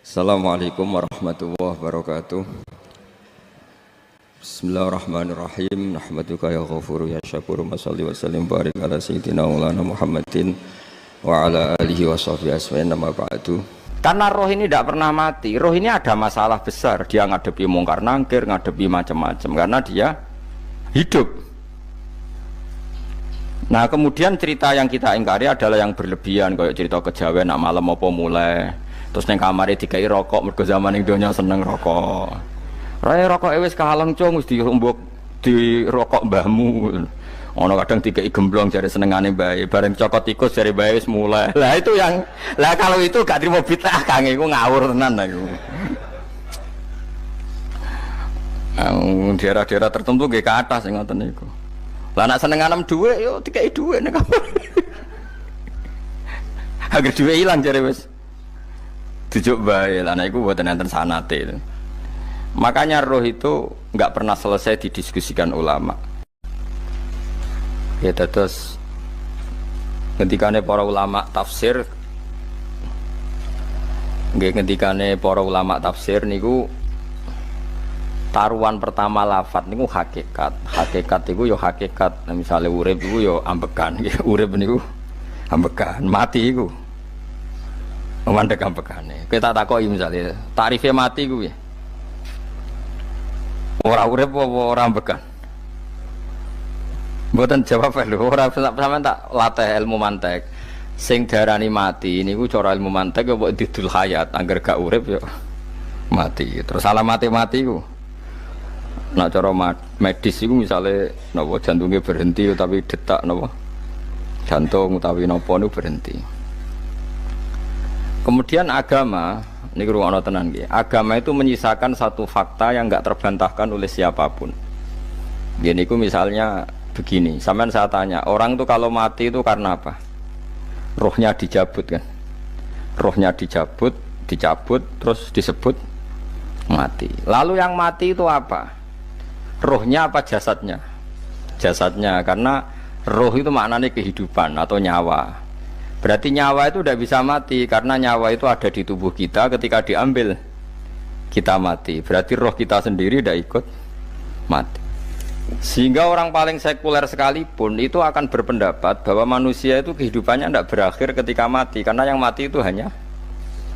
Assalamualaikum warahmatullahi wabarakatuh. Bismillahirrahmanirrahim. Nahmaduka ya ghafuru ya syakuru. Mashalli wa sallim barik ala sayyidina maulana Muhammadin wa ala alihi wa sahbihi asma'in nama ba'du. Karena roh ini tidak pernah mati. Roh ini ada masalah besar. Dia ngadepi mungkar nangkir, ngadepi macam-macam karena dia hidup. Nah, kemudian cerita yang kita ingkari adalah yang berlebihan, kayak cerita kejawen nak malam apa mulai. Terus neng kamare dikai rokok, mergo zaman ning donya seneng rokok. Rae rokok wis kaleng cung, wis dirumbuk di rokok mbahmu. Ono kadang dikai gemblong jare senengane bae, bareng cokot tikus jare bae wis mulai. Lah itu yang kalau itu gak trimo bid'ah Kang, iku ngawur tenan iku. Daerah-daerah tertentu nggih ke atas sing ngoten niku. Lah nak senenganem dhuwit yo dikai dhuwit nek kamar. Agar dhuwit ilang jare wis dijuk bae lah, iku mboten enten sanate. Makanya roh itu enggak pernah selesai didiskusikan ulama. Ya terus ketikane para ulama tafsir niku taruhan pertama lafadz niku hakikat. Hakikat iku yo hakikat. Nah, misale urip iku yo ambekan. Urip niku ambekan, mati iku mandek ambekane. Kita takoki misale tarife mati ku piye? Ora urip apa ora ambekan? Mboten jawab lho, ora sampean tak latih ilmu mantek. Sing darani mati niku cara ilmu mantek ya mbok didul hayat, angger gak urip ya mati. Terus alamate mati ku nak cara medis iku misale napa jantungnya berhenti tapi detak napa jantung utawi napa niku berhenti. Kemudian agama, ini ruang tenan nggih. Agama itu menyisakan satu fakta yang enggak terbantahkan oleh siapapun. Gini ku misalnya begini, sampean saya tanya, orang itu kalau mati itu karena apa? Rohnya dicabut kan? Rohnya dicabut, terus disebut mati. Lalu yang mati itu apa? Rohnya apa jasadnya? Jasadnya, karena roh itu maknanya kehidupan atau nyawa. Berarti nyawa itu tidak bisa mati karena nyawa itu ada di tubuh kita, ketika diambil kita mati. Berarti roh kita sendiri tidak ikut mati. Sehingga orang paling sekuler sekalipun itu akan berpendapat bahwa manusia itu kehidupannya tidak berakhir ketika mati, karena yang mati itu hanya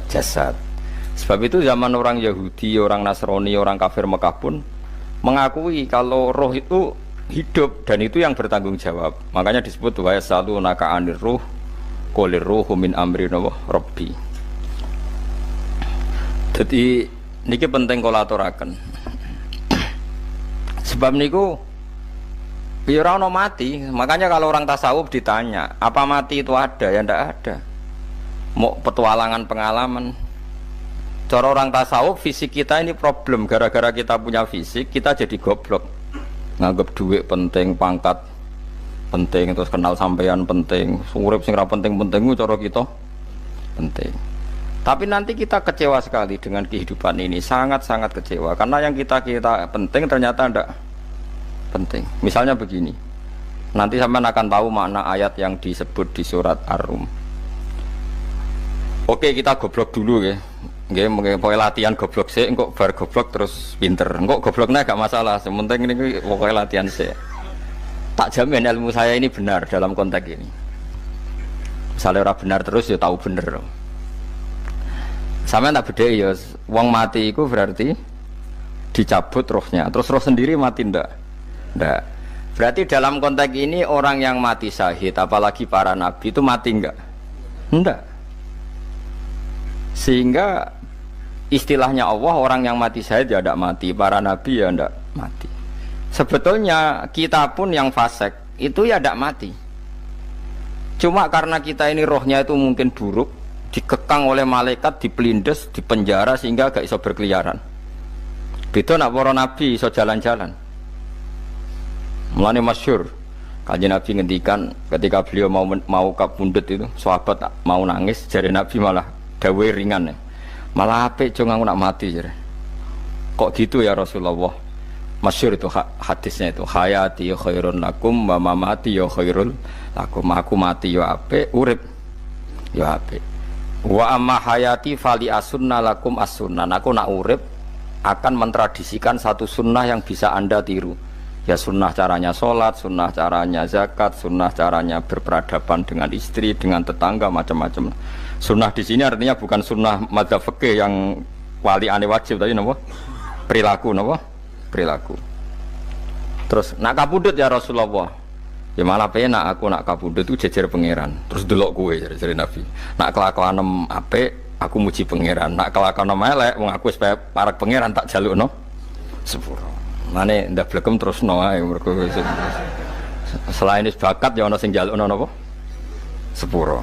jasad. Sebab itu zaman orang Yahudi, orang Nasrani, orang kafir Mekah pun mengakui kalau roh itu hidup dan itu yang bertanggung jawab. Makanya disebut wa yasalunaka 'anir ruh qul ruhu min amri rabbi. Jadi niki penting kula aturaken. Sebab niku ya ora ono mati. Makanya kalau orang tasawuf ditanya, apa mati itu ada? Ya ndak ada. Mau petualangan pengalaman. Cara orang tasawuf fisik kita ini problem, gara-gara kita punya fisik kita jadi goblok. Nganggep duit penting, pangkat penting, terus kenal sampean penting, urip sing ra penting-penting cara kita penting. Tapi nanti kita kecewa sekali dengan kehidupan ini, sangat-sangat kecewa karena yang kita penting ternyata ndak penting. Misalnya begini. Nanti sampean akan tahu makna ayat yang disebut di surat Ar-Rum. Oke, kita goblok dulu ya. Nggih, pokoke latihan goblok sik, engko bar goblok terus pinter. Engko gobloknya gak masalah, sementing ini pokoke latihan sik. Tak jamin ilmu saya ini benar dalam konteks ini. Misalnya orang benar terus ya tahu bener. Sama tak beda ya, wong mati itu berarti dicabut rohnya, terus roh sendiri mati ndak? Ndak. Berarti dalam konteks ini orang yang mati syahid, apalagi para nabi itu mati enggak? Ndak. Sehingga istilahnya Allah, orang yang mati syahid ya ndak mati, para nabi ya ndak mati. Sebetulnya kita pun yang fasik itu ya ndak mati. Cuma karena kita ini rohnya itu mungkin buruk, dikekang oleh malaikat, dipelindes, dipenjara sehingga gak iso berkeliaran. Beda nak para nabi iso jalan-jalan. Mulane masyhur kanjeng Nabi ngendikan ketika beliau mau kabundut itu, sahabat mau nangis, jare Nabi malah dawuhe ringan. Malah apik jong aku nak mati jare. Kok gitu ya Rasulullah? Masyhur itu hadisnya itu, hayati khairun lakum wa mamati ya khairul lakum. Aku mati ya apik, urip ya apik. Wa amma hayati fali asunna lakum as-sunnah. Aku nak urip akan mentradisikan satu sunnah yang bisa Anda tiru. Ya sunnah caranya sholat, sunnah caranya zakat, sunnah caranya berperadaban dengan istri, dengan tetangga, macam-macam. Sunnah di sini artinya bukan sunnah madzhab fikih yang wali ane wajib tadi, napa? Perilaku, napa? Perilaku. Terus nak kabudut ya Rasulullah. Ya malah penak aku nak kabudut itu jejer pangeran. Terus delok kowe jare Nabi. Nak kelakuan apik aku muji pangeran. Nak kelakuan elek wong aku supaya parek pangeran tak jalukno sepuro. Mane ndak blegem terusno ae mergo selain is bakat ya ana sing jalukno napa? Sepuro.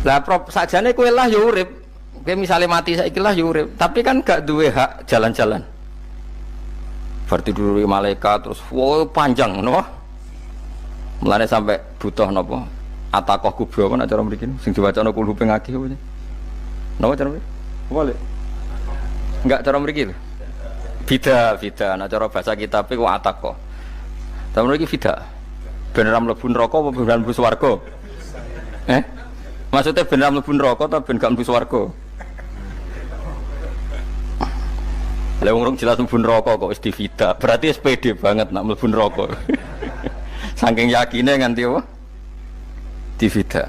Lah sajane kowe lah ya urip. Kowe misale mati saiki lah ya urip, tapi kan gak duwe hak jalan-jalan. Berarti dulu malaikat terus wow panjang napa? Mulane sampai butuh napa? Atakoh kubro apa nek cara mriki sing diwacana kulhu ping akeh apa? Napa cara mriki? Apa lek? Enggak cara mriki lho. Bida, nek cara bahasa kitab iku atakoh. Cara mriki bida. Ben ora mlebu neraka apa ben mlebu swarga? Maksudnya ben ora mlebu neraka ta ben gak mlebu swarga? Lah wong jelas mlebu neraka kok wis divida. Berarti SPD banget nak mlebu neraka. Saking yakine nganti apa? Divida.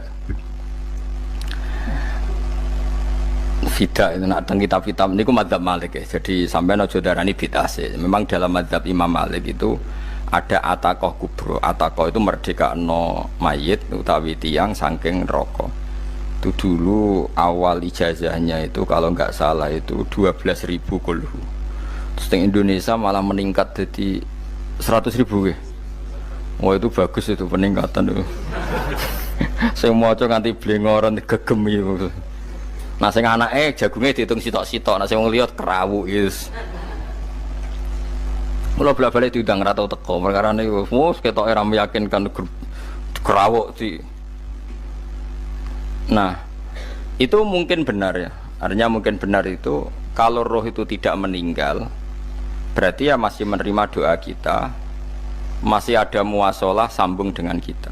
Vida itu nak teng kitab-kitab niku madzhab Malik ya. Jadi sampean aja darani bid'ah sih. Memang dalam madzhab Imam Malik itu ada atakoh kubro. Atakoh itu merdekakno mayit utawi tiyang saking neraka. Itu dulu awal ijazahnya itu kalau nggak salah itu 12.000 kulhu. Terus di Indonesia malah meningkat jadi 100.000 ya. Wah itu bagus itu peningkatan itu. Saya mau coba nganti blengoran gegem itu. Nah sing anake jagungnya dihitung sitok-sitok, nah sing wong liya kerawu is. Mula bola-balik diundang ra tau teko, perkara niku wis ketoke ra meyakinkan kerawuk sih. Nah, itu mungkin benar ya. Artinya mungkin benar itu kalau roh itu tidak meninggal, berarti ya masih menerima doa kita, masih ada muasalah sambung dengan kita.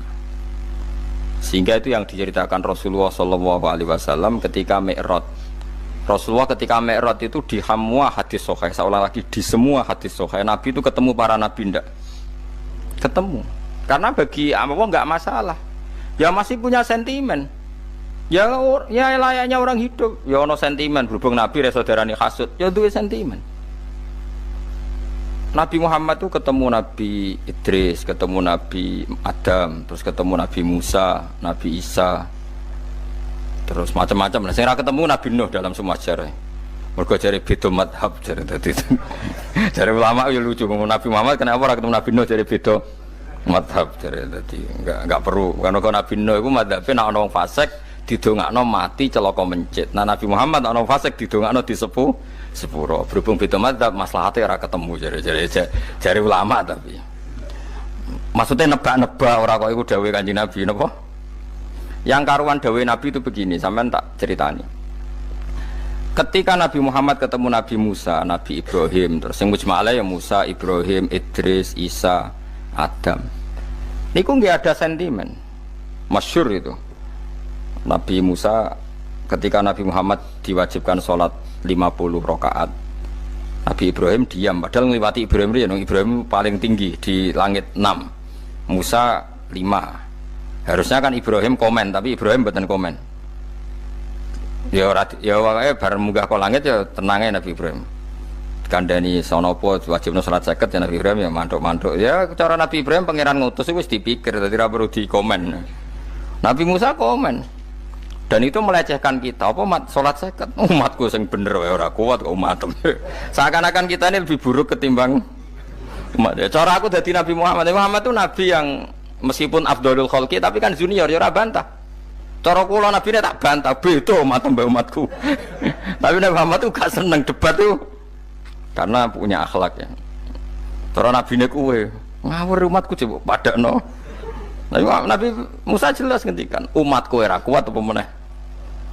Sehingga itu yang diceritakan Rasulullah SAW ketika Mi'raj. Rasulullah ketika Mi'raj itu di semua hadis sahih, seolah lagi di semua hadis sahih Nabi itu ketemu para nabi ndak? Ketemu. Karena bagi Allah nggak masalah. Ya masih punya sentimen. Ya layaknya orang hidup. Ya ono sentimen berhubung Nabi re saudarane hasud, ya duwe sentimen. Nabi Muhammad itu ketemu Nabi Idris, ketemu Nabi Adam, terus ketemu Nabi Musa, Nabi Isa, terus macam-macam lah. Saya ketemu Nabi Nuh dalam semua sejarah. Mergo jare beda madhab jare dadi. Jare ulama ya lucu ngomong Nabi Muhammad kenapa ora ketemu Nabi Nuh jare beda madhab jare dadi enggak perlu. Karena Nabi Nuh iku madhabe nek ana wong fasik didongakno mati celaka mencit. Nah Nabi Muhammad ana wong fasik didongakno disepuh sepuro. Berhubung beda madzhab maslahatnya ora ketemu jare ulama tapi maksudnya nebak-nebak ora kok iku dawuh Kanjeng Nabi napa? Yang karuan dawuh Nabi itu begini, sampean tak ceritani. Ketika Nabi Muhammad ketemu Nabi Musa, Nabi Ibrahim, terus yang mujma'ala ya Musa, Ibrahim, Idris, Isa, Adam. Niku nggak ada sentimen. Masyhur itu. Nabi Musa ketika Nabi Muhammad diwajibkan sholat 50 rakaat, Nabi Ibrahim diam, padahal ngliwati Ibrahim ya, Ibrahim paling tinggi di langit 6, Musa 5. Harusnya kan Ibrahim komen, tapi Ibrahim mboten komen. Ya wae bareng munggah ke langit ya tenangnya Nabi Ibrahim. Kandhani sonopo wajibno salat 50 ya Nabi Ibrahim ya mantuk-mantuk. Ya cara Nabi Ibrahim pangeran ngutus wis dipikir dadi ora perlu dikomen. Nabi Musa komen. Dan itu melecehkan kita, apa sholat seket umatku yang bener ora kuat kok umatem. Seakan-akan kita ini lebih buruk ketimbang umat. Cara aku dari Nabi Muhammad itu Nabi yang meskipun afdhalul khalqi tapi kan junior ya ora bantah. Cara kula Nabi ini tak bantah, beda umat mbak umatku. Tapi Nabi Muhammad itu gak seneng debat itu karena punya akhlak ya. Cara Nabi ini kuwe ngawur umatku coba padakno. Nabi Musa jelas ngendikan umatku ora kuat apa meneh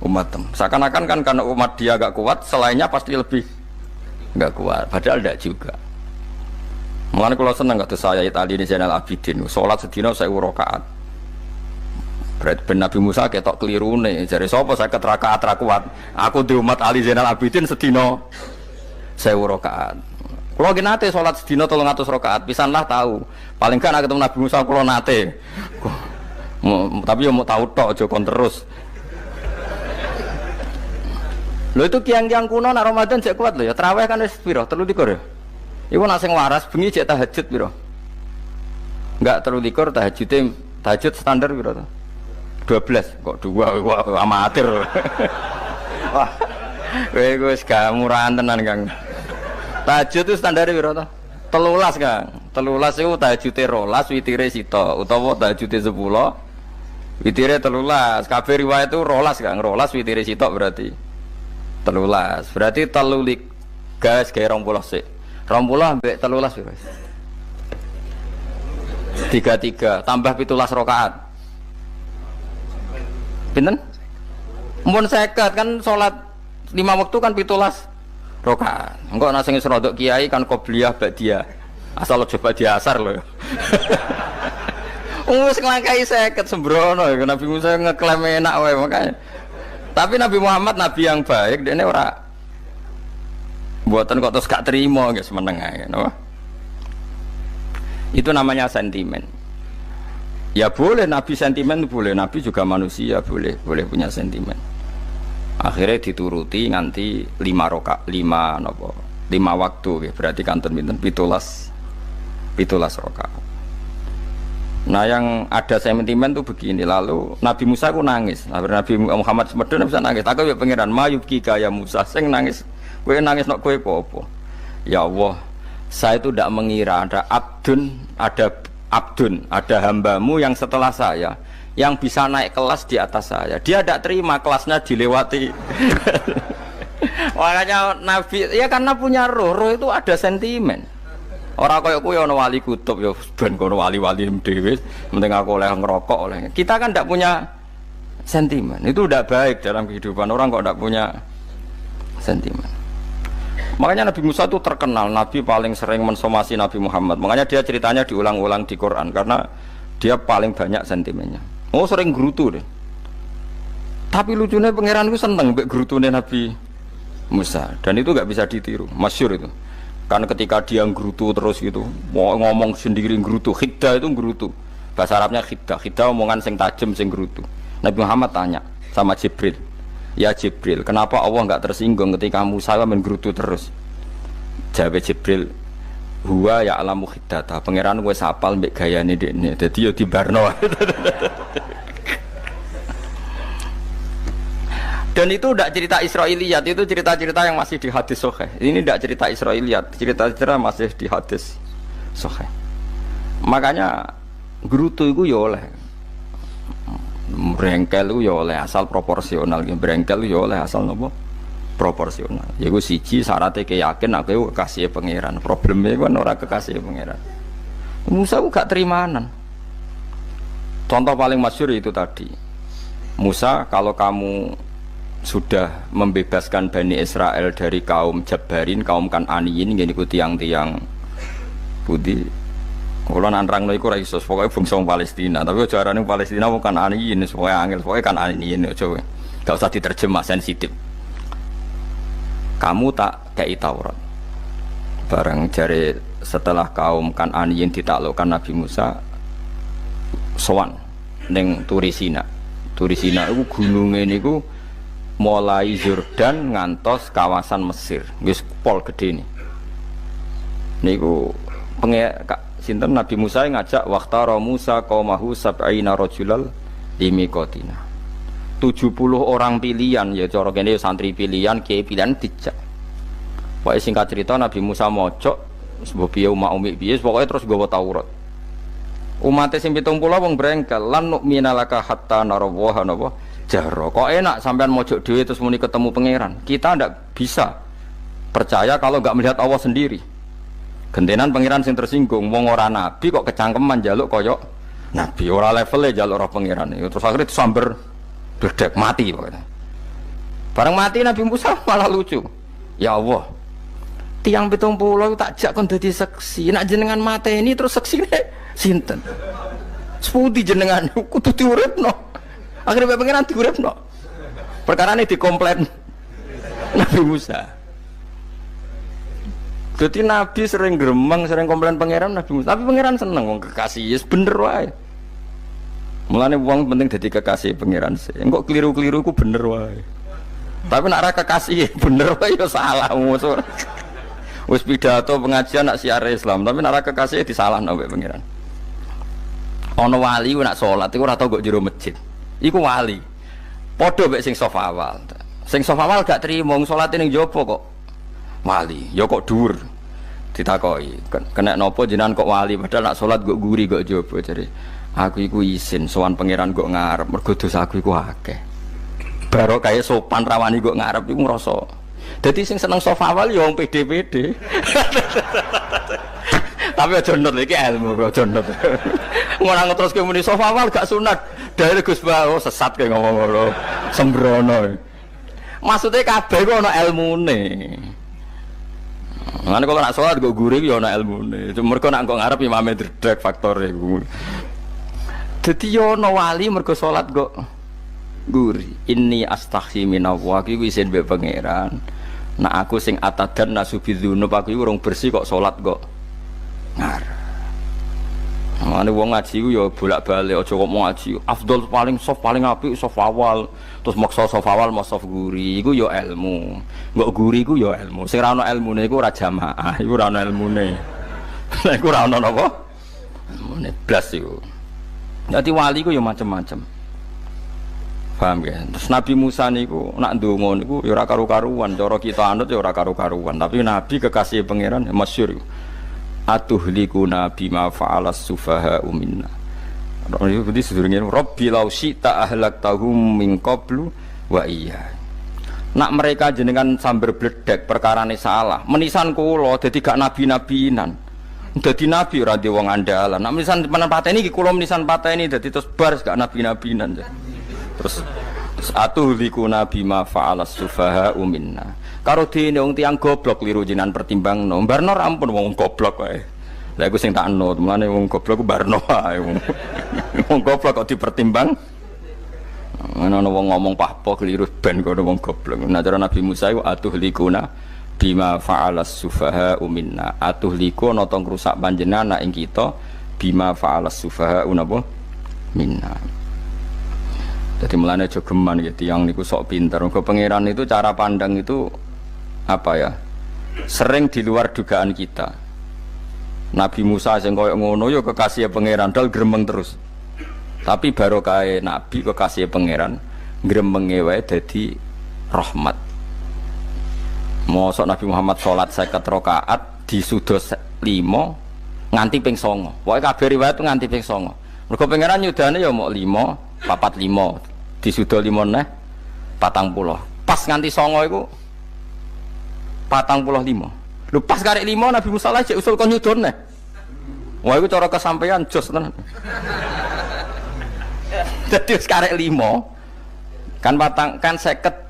umatem. Seakan-akan kan karena umat dia agak kuat, selainnya pasti lebih enggak kuat. Padahal tidak juga. Mulane kula seneng kata saya Ali ini Zainal Abidin, salat sedina 1000 rakaat. Berarti ben Nabi Musa ketok kelirune. Jare sapa 50 rakaat ra kuat. Aku di umat Ali Zainal Abidin sedina 1000 rakaat. Kula ki nate salat sedina 300 rakaat, pisanlah tahu. Paling kan ketemu Nabi Musa kula nate. Tapi yo mau tahu tok aja kon terus. Lho itu kiang-kiang kuno nak Ramadan cek kuat lho ya. Tarawih kan wis piro? 33 ya. Iku nak sing waras bengi cek tahajud piro? Enggak 33 tahajud standar piro to? 12 kok 2 amatir. Wah. Kowe wis gak murahan tenan Kang. Tahajud itu standar piro to? 13 Kang. 13 iku tahajude 12 witire sita utawa tahajude 10 witire 13. Kabeh riwayat itu 12 Kang. 12 witire sita berarti 13. Berarti 3 gas gawe 20 sik. 20 ambek 13 piro? 33 tambah 17 rakaat. Pinten? Mun 50 kan salat 5 waktu kan 17 rakaat. Engko nek sing rodok kiai kan qobliyah ba'diyah. Asal aja ba'diyah asar lho. Wis nglangkai 50 sembrono ya Nabi Musa ngeklaim enak wae makanya. Tapi Nabi Muhammad nabi yang baik dene ora mboten kok terus gak trimo nggih semeneng ae napa. Itu namanya sentimen. Ya boleh Nabi sentimen boleh, Nabi juga manusia boleh punya sentimen. Akhirnya dituruti nganti 5 waktu ya. Berarti kanton pinten 17 rakaat. Nah yang ada sentimen tuh begini, lalu Nabi Musa ku nangis. Nabi Muhammad semedon bisa nangis. Aku ya pangeran mayubki kaya Musa sing nangis. Kowe nangis nok kowe apa? Ya Allah, saya itu tidak mengira ada ada hambamu yang setelah saya yang bisa naik kelas di atas saya. Dia tidak terima kelasnya dilewati. Makanya Nabi ya karena punya roh itu ada sentimen. Orang kaya kuwi ana wali kutub ya ben kono wali-wali dhewe, penting aku oleh ngerokok oleh. Kita kan tidak punya sentimen. Itu tidak baik dalam kehidupan orang kok tidak punya sentimen. Makanya Nabi Musa itu terkenal, Nabi paling sering mensomasi Nabi Muhammad. Makanya dia ceritanya diulang-ulang di Quran karena dia paling banyak sentimennya. Oh sering gerutu deh. Tapi lucunya pangeran itu seneng mbek gerutune Nabi Musa dan itu nggak bisa ditiru, masyhur itu. Karena ketika dia gerutu terus gitu, mau ngomong sendiri gerutu, khiddah itu gerutu. Bahasa Arabnya khiddah omongan sing tajem sing gerutu. Nabi Muhammad tanya sama Jibril. Ya Jibril, kenapa Allah enggak tersinggung ketika Musa menggerutu terus? Jawab Jibril, huwa ya alamu khiddata. Pangeran wis hafal mbek gayane dekne. Dadi yo dibarno. Dan itu tidak cerita Israiliyat, itu cerita-cerita yang masih di hadis sahih. Ini tidak cerita Israiliyat, cerita-cerita masih di hadis sahih. Makanya gerutu itu ya oleh brengkel itu ya oleh asal proporsional, brengkel itu ya oleh asal nopo proporsional. Ya gue siji syaratnya keyakin aku kekasih pangeran. Problemnya kan orang kekasih pangeran. Musa itu gak terimanan. Contoh paling masyhur itu tadi. Musa, kalau kamu sudah membebaskan Bani Israel dari kaum Jabbarin, kaum Kan'aniyin, gini ku tiang-tiang putih. Kalau nantrang iku ora iso, pokoke bangsa Palestina, tapi ajarane Palestina bukan Kan'aniyin, pokoke angel, pokoke Kan'aniyin aja. Gak usah diterjemah sensitif. Kamu tak kei Taurat. Bareng jare setelah kaum Kan'aniyin ditaklukkan Nabi Musa sowan ning Turisina. Turisina iku gununge niku mulai Yordan ngantos kawasan Mesir, wis pol gede nih. Niku sinten Nabi Musa ngajak waqtara Musa qaumahu sab'ina rajulal limiqatina. 70 orang pilihan ya cara kene santri pilihan, kiai pilihan dijak. Pokoke singkat cerita Nabi Musa mojok sebab piye umat piye pokoke terus nggawa Taurat. Umat sing 70 wong brengkel lan nu'mina laka hatta narawaha napa jaro. Kok enak sampean mojok dhewe terus muni ketemu pangeran. Kita ndak bisa percaya kalau nggak melihat Allah sendiri. Gentenan pangeran sing tersinggung, wong ora nabi kok kecangkeman njaluk koyok nabi, ora levelnya njaluk roh pangeran. Terus akhirnya disamber bledek mati pokoknya. Bareng mati Nabi Musa malah lucu. Ya Allah, tiang 70 tak jak kon dadi seksi. Nak jenengan mateni terus seksine sinten? Sepundi jenengan kudu diuripno. Akhirnya pengiran diuripno. Perkara ini dikomplain Nabi Musa. Jadi Nabi sering gremeng, sering komplain pangeran Nabi Musa. Tapi pangeran seneng wong kekasih, yes bener wae. Mulane wong penting dadi kekasih pangeran sih. Engko keliru-keliru ku bener wae. Tapi nek ora kekasih bener wae ya salah musuh. Wis pidato pengajian nak siar Islam, tapi nek ora kekasih disalahno mbek pangeran. Ana wali ku nak salat iku ora tau kok jero masjid. Iku wali. Padha mbek sing saf awal. Sing saf awal gak trimo salate ning jopo kok. Wali, ya kok dhuwur. Ditakoki, kena napa jenengan kok wali padahal nak salat kok guri kok jopo jare. Aku iku isin sowan pangeran kok ngarep mergo dosa aku iku akeh. Baro kaya sopan rawani kok ngarep iku ngrasa. Dadi sing seneng saf awal ya wong pede-pede. Tapi aja nut iki ilmu aja nut. Ngono terus ke muni saf awal gak sunat. Dari Gus Bawo sesat kayak ngomong ngono. Sembrono. Maksudnya kabeh ku ana ilmune. Ngene kok nak salat kok guri ya ana ilmune. Mergo nak kok ngarep imame dredeg faktore iku. Dadi yo ana wali mergo salat kok guri. Inni astaghfi minallah iki isin mbek pangeran. Nak aku sing atadan nasubidzunub aku iku urung bersih kok salat kok ngarep. Mane wong ngaji ku ya bolak-balik aja kok mau ngaji. Afdol paling soft paling apik soft awal. Terus maksa soft awal mau soft guri iku ya ilmu. Mbok guri iku ya ilmu. Sing ora ana ilmune iku ora jamaah, iku ora ana ilmune. Lha iku ora ana napa? Ilmune blas iku. Dadi wali ku ya macam-macam. Paham ya? Terus Nabi Musa niku nak ndonga niku ya ora karu-karuan, cara kita anut ya ora karu-karuan, tapi Nabi kekasih pangeran masyhur. Atuhlikuna bima fa'alas sufaha minna. Jadi sedurunge Rabbi law syi'ta ahlaktahum min qablu wa iya. Nak mereka jenengan sambar bledek perkarane salah. Menisan kula dadi gak nabi-nabinan. Dadi nabi ora di wong andalan. Nak menisan pateni iki kula menisan pateni dadi terus bar gak nabi-nabinan. Terus atuhlikuna bima fa'alas sufaha minna. Karo dene wong tiyang goblok liru jinan pertimbangno. Barno ampun wong goblok wae. Lah iku sing tak anut, mulane wong goblok ku barno wae. Wong goblok kok dipertimbang. Ana wong ngomong pahpo keliru ben kok wong goblok. Nah cara Nabi Musa iku atuhlikuna bima fa'alas sufaha minna. Atuhliku ana tong rusak panjenengan ing kita bima fa'alas sufaha napa minna. Jadi mulane aja geman ya tiyang niku sok pinter. Mergo pangeran itu cara pandang itu apa ya? Sering di luar dugaan kita. Nabi Musa sing koyo ngono ya kekasih pangeran dal gremeng terus. Tapi barokah nabi kekasih pangeran gremenge wae dadi rahmat. Mosok Nabi Muhammad salat 50 rakaat disuda 5 nganti ping 9. Pokoke kabeh riwayat nganti ping 9. Mergo pangeran nyudane ya mok 5 45 disuda 5 neh 40. Pas nganti 9 iku 45. Lho pas karek 5 Nabi Musa lagi usul kon nyudone. Wah iku cara kesampaian jos tenan. Dadi wis karek 5 kan kan 50.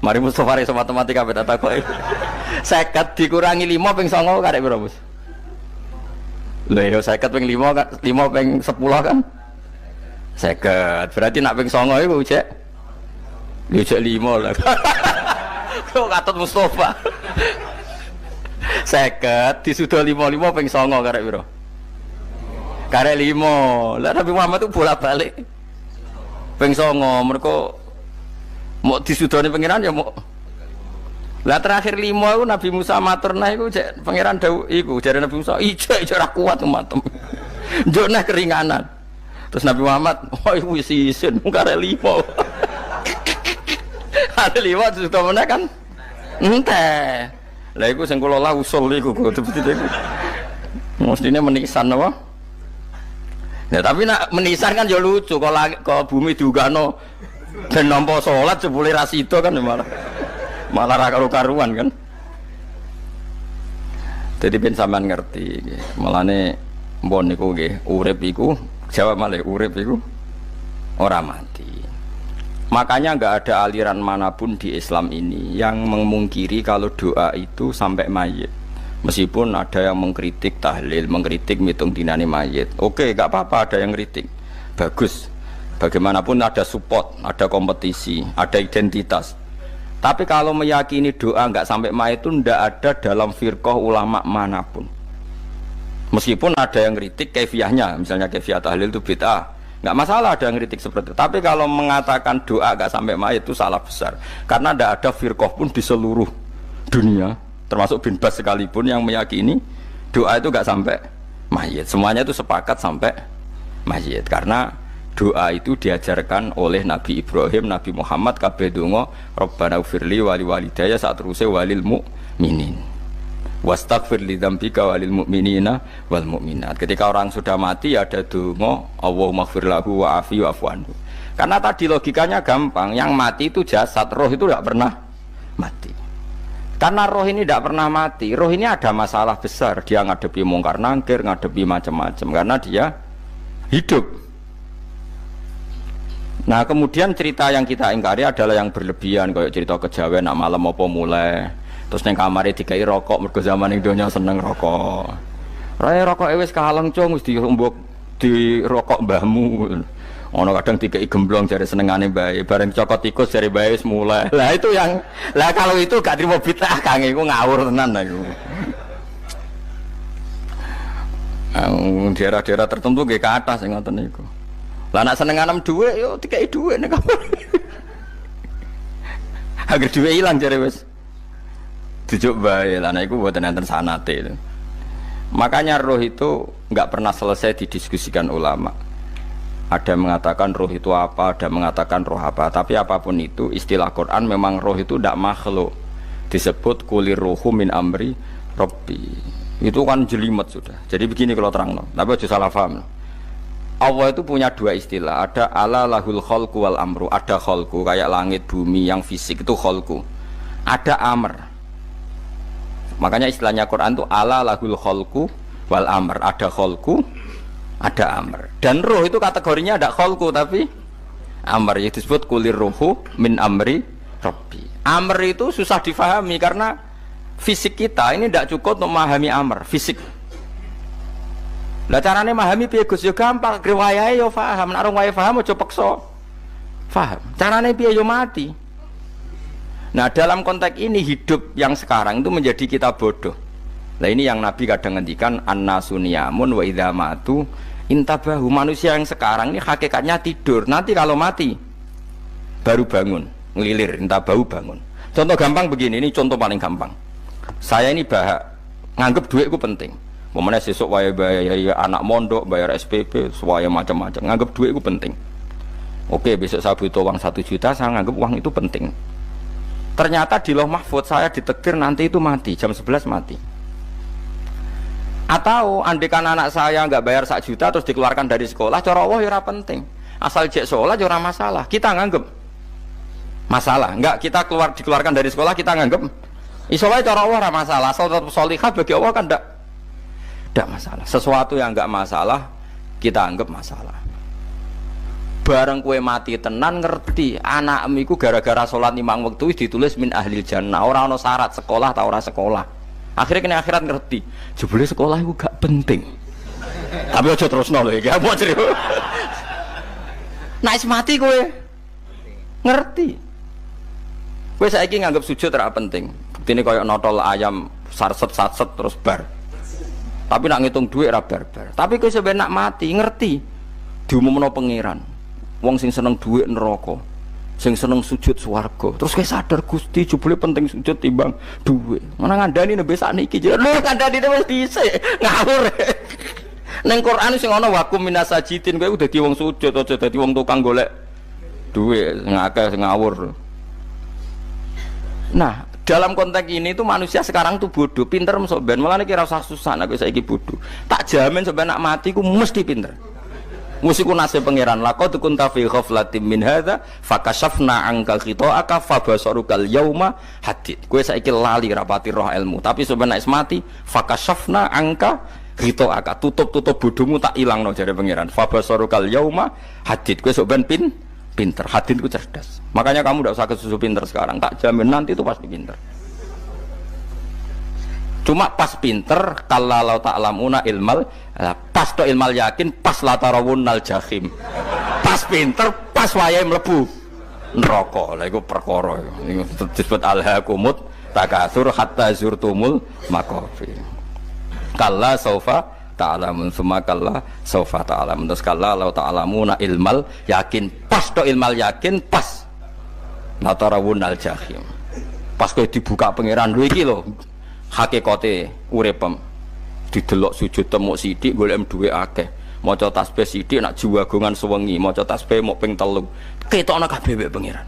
Mari Mustofa iso matematika beda takoki. 50 dikurangi 5 ping 9 karek piro, Bos? Lho ya 50 ping 5 kan 5 ping 10 kan 50. Berarti nak ping 9 iku cek. Yo cek 5 lah. Kok katut Mustofa. 50 disuda 55 ping 9 karek piro? Karek 5. Lah Nabi Muhammad itu bolak-balik. Ping 9 mergo mau disudane pangeran ya mau. Lah terakhir 5 iku Nabi Musa matur nah iku cek pangeran dawuh iku jare Nabi Musa ijo ora kuat matem. Njuk nah keringanan. Terus Nabi Muhammad, "Oh iku wis isin karek 5." Ada 5 disuda meneh kan? Enteh. Lah iku sing kula lah usul iku betul-betul iku. Mestine menisan apa? Ya tapi nak menisan kan ya lucu kalau bumi diugano ben nampa salat jebule ra sida kan malah ra karu-karuan kan. Jadi ben sampean ngerti nggih. Mulane mbon niku nggih urip iku jawab malih urip iku ora mati. Makanya enggak ada aliran manapun di Islam ini yang memungkiri kalau doa itu sampai mayit. Meskipun ada yang mengkritik tahlil, mengkritik mitung dinane mayit. Oke, enggak apa-apa ada yang kritik. Bagus. Bagaimanapun ada support, ada kompetisi, ada identitas. Tapi kalau meyakini doa nggak sampai mayit itu ndak ada dalam firqah ulama manapun. Meskipun ada yang kritik kefiahnya, misalnya kefiah tahlil itu bid'ah, nggak masalah ada yang kritik seperti itu. Tapi kalau mengatakan doa nggak sampai mayit itu salah besar, karena ndak ada firqah pun di seluruh dunia, termasuk bin Bas sekalipun yang meyakini doa itu nggak sampai mayit. Semuanya itu sepakat sampai mayit, karena doa itu diajarkan oleh Nabi Ibrahim, Nabi Muhammad, kabeh donga Rabbana ufirli wali walidayya saat terusé walil mu'minin wastaghfir li dzambika walil mu'minina wal mu'minat. Ketika orang sudah mati ada donga Allahumma ighfir lahu wa afi wa'fu anhu. Karena tadi logikanya gampang, yang mati itu jasad, roh itu tidak pernah mati. Karena roh ini tidak pernah mati, roh ini ada masalah besar, dia ngadepi mungkar nangkir, ngadepi macam-macam karena dia hidup. Nah kemudian cerita yang kita ingkari adalah yang berlebihan, kayak cerita kejawen nak malam apa mulai terus neng kamar dikai rokok, mergo zaman ning donya seneng rokok. Raya rokok wis kaleng cung, wis dirumbuk di rokok mbahmu. Ono kadang dikai gemblong jare senengane bae, bareng cokot tikus jare bae wis mulai. Lah itu yang lah kalau itu gak trimo bid'ah Kang, iku ngawur tenan iku. Daerah-daerah tertentu nggih ke atas sing ngoten niku. Lah nak seneng anem dhuwit yo dikai dhuwit nek kamar. Agar dhuwit ilang jare wis dijuk bae. Lah nek iku mboten enten sanate. Makanya roh itu enggak pernah selesai didiskusikan ulama. Ada mengatakan roh itu apa, ada mengatakan roh apa. Tapi apapun itu istilah Quran memang roh itu tidak makhluk. Disebut kulir ruhu min amri rabbi. Itu kan jelimet sudah. Jadi begini kalau terang, tapi aja salah paham. Allah itu punya dua istilah, ada ala lahul khalqu wal amru, ada khalqu kayak langit bumi yang fisik itu khalqu, ada amr. Makanya istilahnya Quran itu ala lahul khalqu wal amr, ada khalqu, ada amr. Dan roh itu kategorinya ada khalqu tapi amr, yang disebut kulir ruhu min amri rabbi. Amr itu susah difahami karena fisik kita ini tidak cukup untuk memahami amr, fisik. Lah carane memahami piye Gus? Ya gampang, riwayahe yo paham, nek ora paham aja peksa paham. Carane piye yo mati. Nah, dalam konteks ini hidup yang sekarang itu menjadi kita bodoh. Nah, ini yang Nabi kadang ngendikan an-nasuniyamun wa idza matu intabahu. Manusia yang sekarang ini hakikatnya tidur. Nanti kalau mati baru bangun, ngelilir, intabahu bangun. Contoh gampang begini, ini contoh paling gampang. Saya ini nganggep duitku penting. Momennya sesuk bayar anak mondok, bayar SPP, semuanya macam-macam. Nganggep duit itu penting. Oke, besok saya butuh uang 1 juta, saya nganggep uang itu penting. Ternyata di Lauh Mahfudz saya ditakdir nanti itu mati, jam 11 mati. Atau andikan anak saya nggak bayar 1 juta terus dikeluarkan dari sekolah, cara Allah ya penting. Asal cek sekolah ya masalah. Kita nganggep masalah. Enggak, kita dikeluarkan dari sekolah kita nganggep isolasi cara Allah masalah. Asal tetap sholihah bagi Allah kan tidak masalah. Sesuatu yang enggak masalah kita anggap masalah. Bareng kue mati tenan ngerti anakmu iku gara-gara sholat 5 waktu ditulis min ahlil jannah. Ora ono syarat sekolah ta ora sekolah. Akhirnya kena akhirat ngerti. Jebule sekolah iku gak penting. Tapi aja terusno lho iki. Apa cerita? Nek mati kowe ngerti. Kowe saiki nganggap sujud ora penting. Buktine koyo notol ayam sarset-sarset terus bar. Tapi nak ngitung duit ra barbar. Tapi kowe sampe nak mati ngerti diumumno pangeran. Wong sing seneng duit neraka, sing seneng sujud swarga. Terus kowe sadar Gusti jebule penting sujud timbang duit. Mana ngandani nembe sakniki jare lho ngandani wis dhisik. Ngawur. Ning Quran sing ana wakum minasajidin kowe udah dadi wong sujud aja dadi wong tukang golek duit ngakeh sing ngawur. Nah, dalam konteks ini itu manusia sekarang tuh bodoh, pinter masuk ben. Malah nek ora usah susah nek saiki bodoh. Tak jamin sampai nak mati ku mesti pinter. Mesti ku nasib pangeran. Laqad kunta fi ghaflatin min hadza fakashafna anka khita'aka fabasarukal yauma hadid. Kowe saiki lali rapati roh ilmu, tapi sampai nek mati fakashafna anka khita'aka. Tutup bodohmu tak ilangno jare pangeran. Fabasarukal yauma hadid. Kowe sok ben pinter, hadin ku cerdas. Makanya kamu tidak usah kesusu pinter sekarang, tak jamin nanti itu pasti pinter. Cuma pas pinter, kalau ta'lamuna ilmal, pas to ilmal yakin, pas la tarawunnal jahim. Pas pas pinter, pas wayahe mlebu neraka. Lha iku perkara iku disebut alhaqumut takatsur hatta zurtumul maqabir. Kalla saufa ta'lamun summa kalla saufa ta'lamun. Terus kalla law ta'lamuna ilmal yakin, pas to ilmal yakin, pas natarawunal jahim. Pas kowe dibuka pangeran lho iki lho hakikate uripem. Didelok sujud temuk sithik golek duwe akeh. Maca tasbih sithik nak jiwagongan sewengi, maca tasbih mok ping 3. Ketokno kabeh wek pangeran.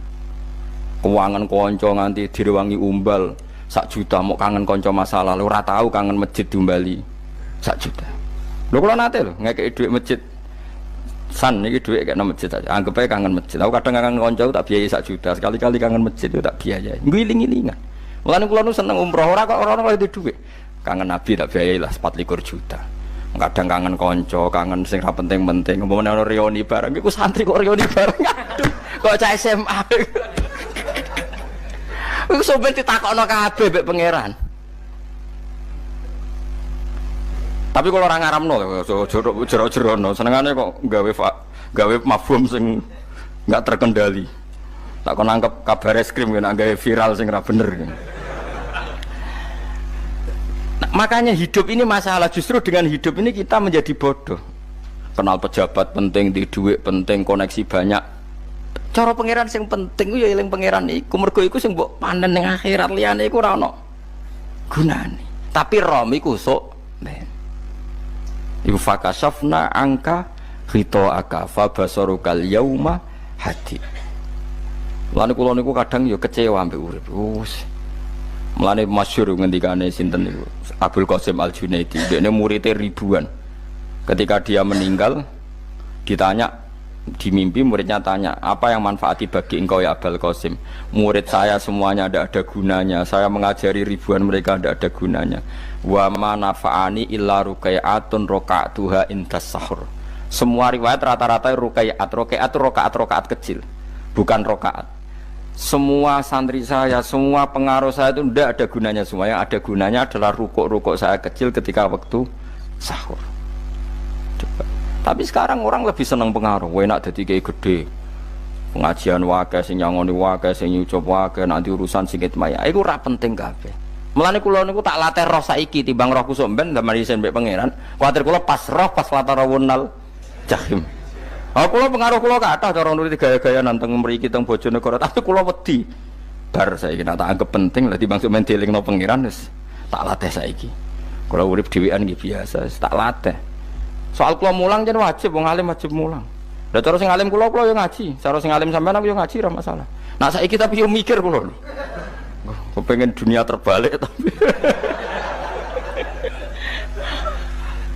Keuangan kanca nganti direwangi umbal 1 juta, mok kangen kanca masa lalu ora tau kangen masjid diumbali 1 juta. Lho kula nate lho ngekeki dhuwit masjid. San iki dhuwit kek nang masjid aja. Anggap ae kangen masjid. Aku kadang kangen kanca tak biayai 1 juta, sekali-kali kangen masjid tak biayai. Ngiling-ngilingan. Mulane kula nu seneng umroh ora kok ora itu dhuwit. Kangen Nabi tak biayai lah 24 juta. Kadang kangen konco, kangen sing ra penting-penting. Umpamane ana reuni bareng, iku santri kok reuni bareng. Aduh, kok cah SMA. Iku sampe ditakokno kabeh mbek pangeran. Tapi kalau orang ngaramno, jero-jerono, senengane kok gawe mafhum sing nggak terkendali. Tak kon nangkep kabar eskrim kena gawe viral sing ra bener. Nah, makanya hidup ini masalah, justru dengan hidup ini kita menjadi bodoh. Kenal pejabat penting, di duit penting, koneksi banyak. Cara pangeran sing penting ku ya eling pangeran iku, mergo iku sing mbok panen ning akhirat, liyane iku ora ono gunane. Tapi rom iku sok ben. Iku fakasafna angka ghita'aka fa basarukal yauma hadid. Lan kula niku kadang ya kecewa ambek urip. Mulane masyhur ngendikane sinten niku Abdul Qasim Al-Junaidi, dekne muridé ribuan. Ketika dia meninggal ditanya di mimpi, muridnya tanya, "Apa yang manfaati bagi engkau ya Abdul Qasim?" "Murid saya semuanya tidak ada gunanya. Saya mengajari ribuan mereka tidak ada gunanya. Wa ma nafa'ani illa ruqai'atun raqa'tuha indas sahur." Semua riwayat rata-rata ruqai'at. Ruqai'at itu rakaat kecil, bukan rakaat. Semua santri saya, semua pengaruh saya itu tidak ada gunanya semua. Yang ada gunanya adalah rukuk-rukuk saya kecil ketika waktu sahur. Coba. Tapi sekarang orang lebih senang pengaruh. Enak jadi kayak gede. Pengajian wakai, sing nyangoni wakai, sing nyucup wakai, nanti urusan singkit maya. Itu ora penting kabeh. Mulane kula niku tak latih roh saiki timbang roh kusuk ben damel isen mbek pangeran. Kuwatir kula pas roh pas latarawunal jahim. Kula pengaruh kula kathah cara nuruti gaya-gaya nanteng mriki teng Bojonegoro, tapi kula wedi. Bar saiki nek tak anggap penting lah timbang men dielingno pangeran wis tak latih saiki. Kula urip dhewean nggih biasa, tak latih. Soal kula mulang jen wajib, wong alim wajib mulang. Lah cara sing alim kula yo ngaji, cara sing alim sampean aku yo ngaji ra masalah. Nah saiki tapi yo mikir kula. Kepengen dunia terbalik tapi.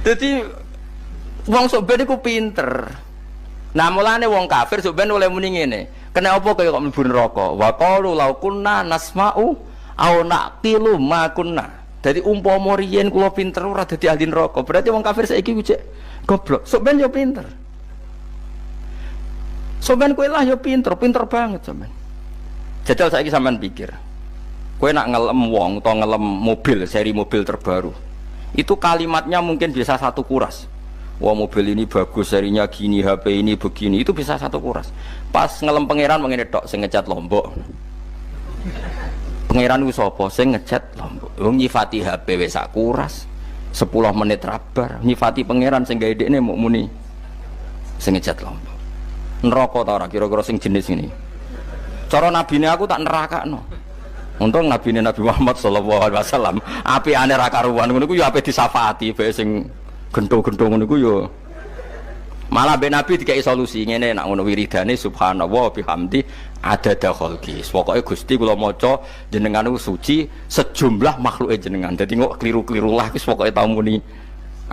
Jadi wong sok ben iku pinter. Nah mulane wong kafir sok ben oleh muni ngene. Kena apa kaya kok mlebu neraka? Wa qalu law kunna nasma'u aw naqilu ma kunna. Dadi umpama riyen kula pinter ora dadi ahli neraka. Berarti wong kafir saiki ku cek goblok. Sok ben yo pinter. Sok ben kowe lah yo pinter, pinter banget sok ben. Jajal saiki sampean pikir. Kowe nak ngelem wong utawa ngelem mobil, seri mobil terbaru. Itu kalimatnya mungkin bisa 1 kuras. Wah mobil ini bagus, serinya gini, HP ini begini, itu bisa 1 kuras. Pas ngelem pangeran mengene tok sing ngecat Lombok. Pangeran ku sapa sing ngecat Lombok? Wong nyifati HP wis sak kuras. 10 menit rabar nyifati pangeran sing gawe dekne muk muni sing ngecat Lombok. Neraka ta ora kira-kira sing jenis ngene. Cara nabine aku tak nerakakno. Untung nabine Nabi Muhammad sallallahu alaihi wasallam apikane ra karuan ngono ku ya ape disafaati bae sing gento-gento ngono iku yo. Malah ben Nabi dikai solusi ngene nek ngono wiridane subhanallah bihamdi adada khalqi. Pokoke Gusti kula maca jenengan niku suci sejumlah makhluke jenengan. Dadi kok kliru-kliru lah wis pokoke tau muni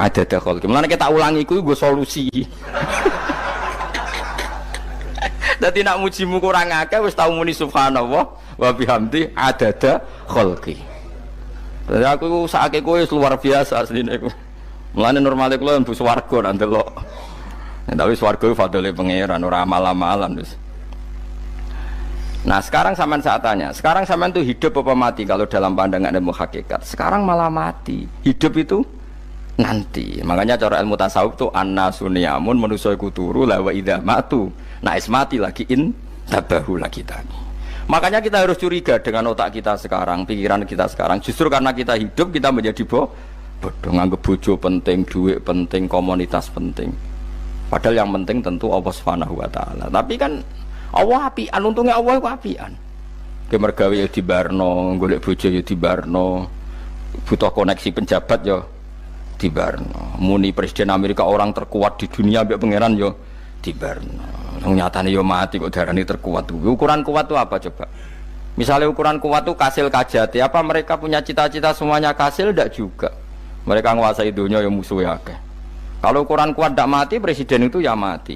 adada khalqi. Mulane tak ulangi iku nggo solusi. Dadi nek mujimu kurang akeh wis tau muni subhanallah wa bihamdi adada khalqi. Dadi aku sakake kowe luar biasa asline iku. Mulane normale kula mlebu swarga nak ndelok. Tapi swarga iku fadhole pangeran ora amal-amalan wis. Nah, sekarang sampean saya tanya, sekarang sampean tuh hidup apa mati kalau dalam pandangan ilmu hakikat? Sekarang malah mati. Hidup itu nanti. Makanya cara ilmu tasawuf tuh annasuniamun manusia iku turu la wa idza matu. Nah mati lagi tabahu lagi tadi. Makanya kita harus curiga dengan otak kita sekarang, pikiran kita sekarang. Justru karena kita hidup kita menjadi bodoh, nganggep bojo penting, duit penting, komunitas penting. Padahal yang penting tentu Allah Subhanahu wa taala. Tapi kan Allah apian, untungnya Allah itu apian. Ke mergawe ya dibarno, golek bojo ya dibarno. Butuh koneksi penjabat ya dibarno. Muni presiden Amerika orang terkuat di dunia mbek pangeran ya dibarno. Nyatane yo mati kok darani terkuat. Ukuran kuat itu apa coba? Misalnya ukuran kuat itu kasil kajati, apa mereka punya cita-cita semuanya kasil? Tidak juga. Mereka menguasai dunia yang musuhnya akeh. Kalau ukuran kuat tidak mati, presiden itu ya mati.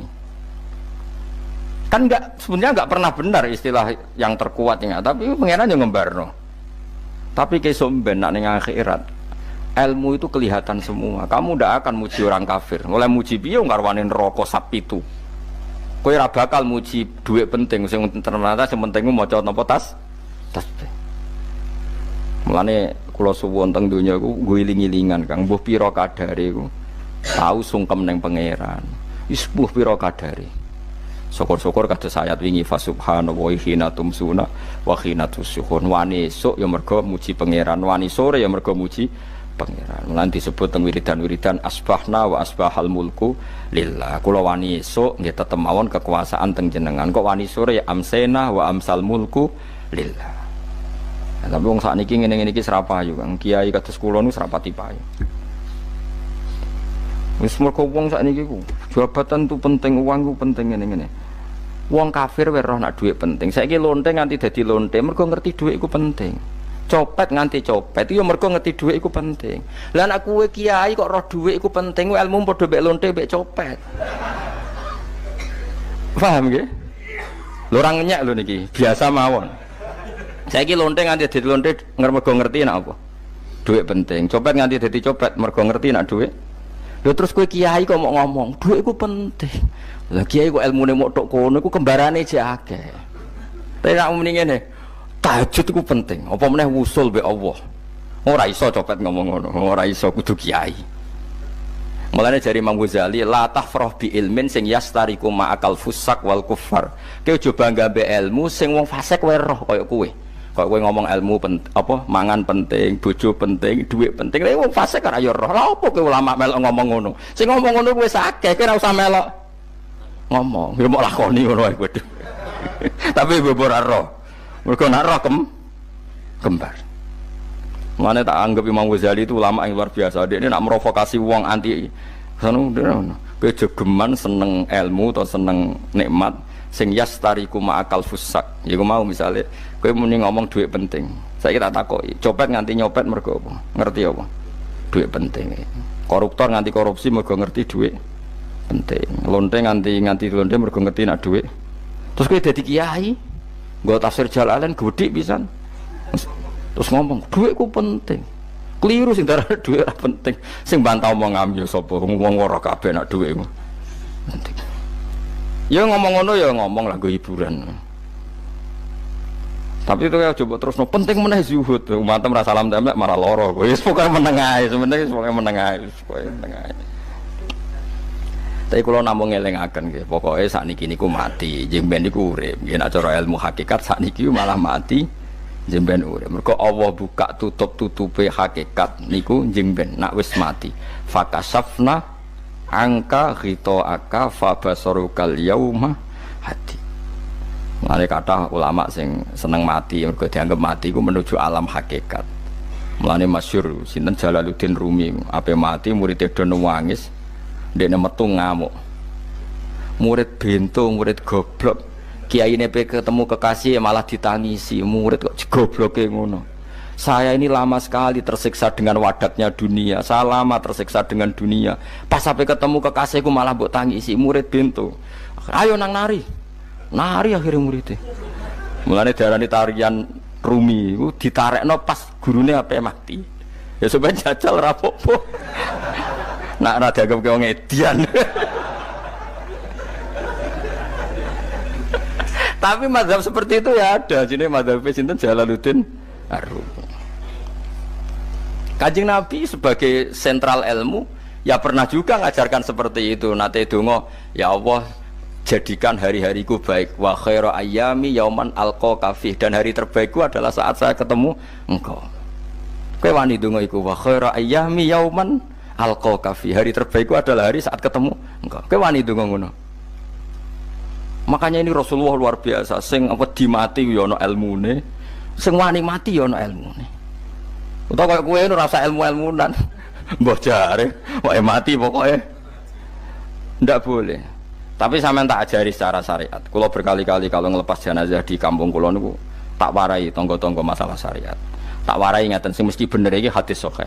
Kan enggak, sebenarnya enggak pernah benar istilah yang terkuatnya, tapi pangeran yang ngembarno. Tapi kesok ben nak ning akhirat, ilmu itu kelihatan semua. Kamu tidak akan muji orang kafir. Mulai muji piye ngarwani neraka sapitu. Kowe ora bakal muji duit penting, sing ternyata sing penting maca napa tasbih. Mulane kula suwun teng donya iku ngiling-ilingan Kang, mbuh pira kadare iku tau sungkem ning pangeran. Wis mbuh pira kadare. Syukur-syukur kados ayat wingi fa subhanallahi hina tumsuna wa hina tusyuhun. Wani esuk ya mergo muji pangeran, wani sore ya mergo muji pangeran. Mulane disebut teng wiridan-wiridan asbahna wa asbahal mulku lillah. Kula wani esuk nggih tetep mawon kekuasaan teng jenengan. Kok wani sore ya amsena wa amsal mulku lillah. Nah, tapi wong sakniki ngene-ngene iki serapayu Kang. Kiai kados kula nu serapati payu. Wis mergo wong sakniki ku jabatan tu penting, uang ku penting ngene-ngene. Wong kafir wae roh nak dhuwit penting. Saiki lonte nganti dadi lonte mergo ngerti dhuwit iku penting. Copet nganti copet itu ya mergo ngerti dhuwit iku penting. Lah nek kowe kiai kok roh dhuwit iku penting, ilmu padha mek lonte mek copet. Paham nggih? Lho ora ngenyek lho niki, biasa mawon. Saiki lonte nganti dadi lonte mergo ngerti nek apa? Dhuwit penting. Copet nganti dadi copet mergo ngerti nek dhuwit. Lho terus kowe kiai kok mau ngomong, dhuwit iku penting. Lah kiai kok ilmune mok tok kono iku kembarane jek akeh. Tapi nek muni ngene, tahajud itu penting, apa meneh wusul be Allah. Ora iso copet ngomong ngono, ora iso kudu kiai. Mulane jari Imam Ghazali, la tafrah bi ilmin sing yastariku ma'akal fusak wal kuffar. Kowe aja bangga be ilmu sing wong fasik wae roh kaya kowe. Kaya kowe ngomong ilmu apa mangan penting, bojo penting, dhuwit penting. Lha wong fasik ora ya roh. Lah apa kowe ulama melok ngomong ngono? Sing ngomong ngono kowe sakeh, kowe ora usah melok ngomong. Ya mok lakoni ngono wae kowe. Tapi bobor roh. Mereka nak roh kembar. Mana tak anggap Imam Ghazali itu ulama yang luar biasa. Dia ini nak merovokasi uang anti. Kejegeman seneng ilmu atau seneng nikmat. Sing yastariku ma'akal fusak. Ya aku mau misalnya, kowe muni ngomong duit penting. Saya tak takoki. Copet nganti nyopet mergo apa? Ngerti apa? Duit penting. Koruptor nganti korupsi mergo ngerti duit penting. Lonte nganti lonte mergo ngerti nak duit. Terus kowe dadi kiai. Gak tafsir Jalalain gede pisan. Terus ngomong, duitku penting. Keliru sing darah duit ora penting. Sing bantah omong ngambil sapa ngomong ora kabeh nak duitmu. Penting. Ya ngomong ngono ya ngomong lagu hiburan. Tapi itu ya coba terus no penting meneh zuhud. Umat merasa salam templek marah loro. Wis pokoke meneng ae, sebenarnya pokoke meneng ae, pokoke meneng ae. Tapi kalau namung ngelingaken nggih, pokoke sakniki niku mati, jemben niku urip. Nggih nek cara ilmu hakikat sakniki malah mati, jemben urip. Mergo Allah buka tutup-tutupe hakikat niku jemben nak wis mati. Fakasafna angka ghitaaka fabasarukal yauma hadi. Mane kathah ulama sing seneng mati mergo dianggap mati iku menuju alam hakikat. Mulane masyhur sinten Jalaluddin Rumi, ape mati murid do nangis. Dene metu ngamuk. Murid bento, murid goblok. Kiai ini ketemu kekasih malah ditangisi. Murid kok gobloke ngono. Saya ini lama sekali tersiksa dengan wadatnya dunia. Saya lama tersiksa dengan dunia. Pas sampai ketemu kekasihku malah mbok tangisi. Murid bento. Ayo nang nari. Nari akhirnya muridnya. Mulane diarani tarian Rumi iku ditarekno pas gurune ape mati. Ya sampeyan jajal ra apa-apa. Nak ora dianggap kaya ngedian. Tapi mazhab seperti itu ya ada. Jenenge mazhab sinten Jalaluddin Ar-Rumi. Kanjeng Nabi sebagai sentral ilmu Ya pernah juga ngajarkan seperti itu. Nate donga, ya Allah jadikan hari-hariku baik. Wa khairu ayyami yauman alqa fih, dan hari terbaikku adalah saat saya ketemu engkau. Kowe wani donga iku wa khairu ayyami yauman alqa fih. Hari terbaikku adalah hari saat ketemu engkau. Kowe wani donga ngono. Makanya ini Rasulullah luar biasa, sing apa dimati ya ana ilmune, sing wani mati ya ana ilmune. Utawa kaya kowe ora usah ilmu-ilmunan. Mbah jare, wae mati pokoknya. Ndak boleh. Tapi sampean tak ajari secara syariat. Kula berkali-kali kalau ngelepas jenazah di kampung kula niku tak warai tangga-tangga masalah syariat. Tak warai ngaten sing mesti bener iki hadis sahih.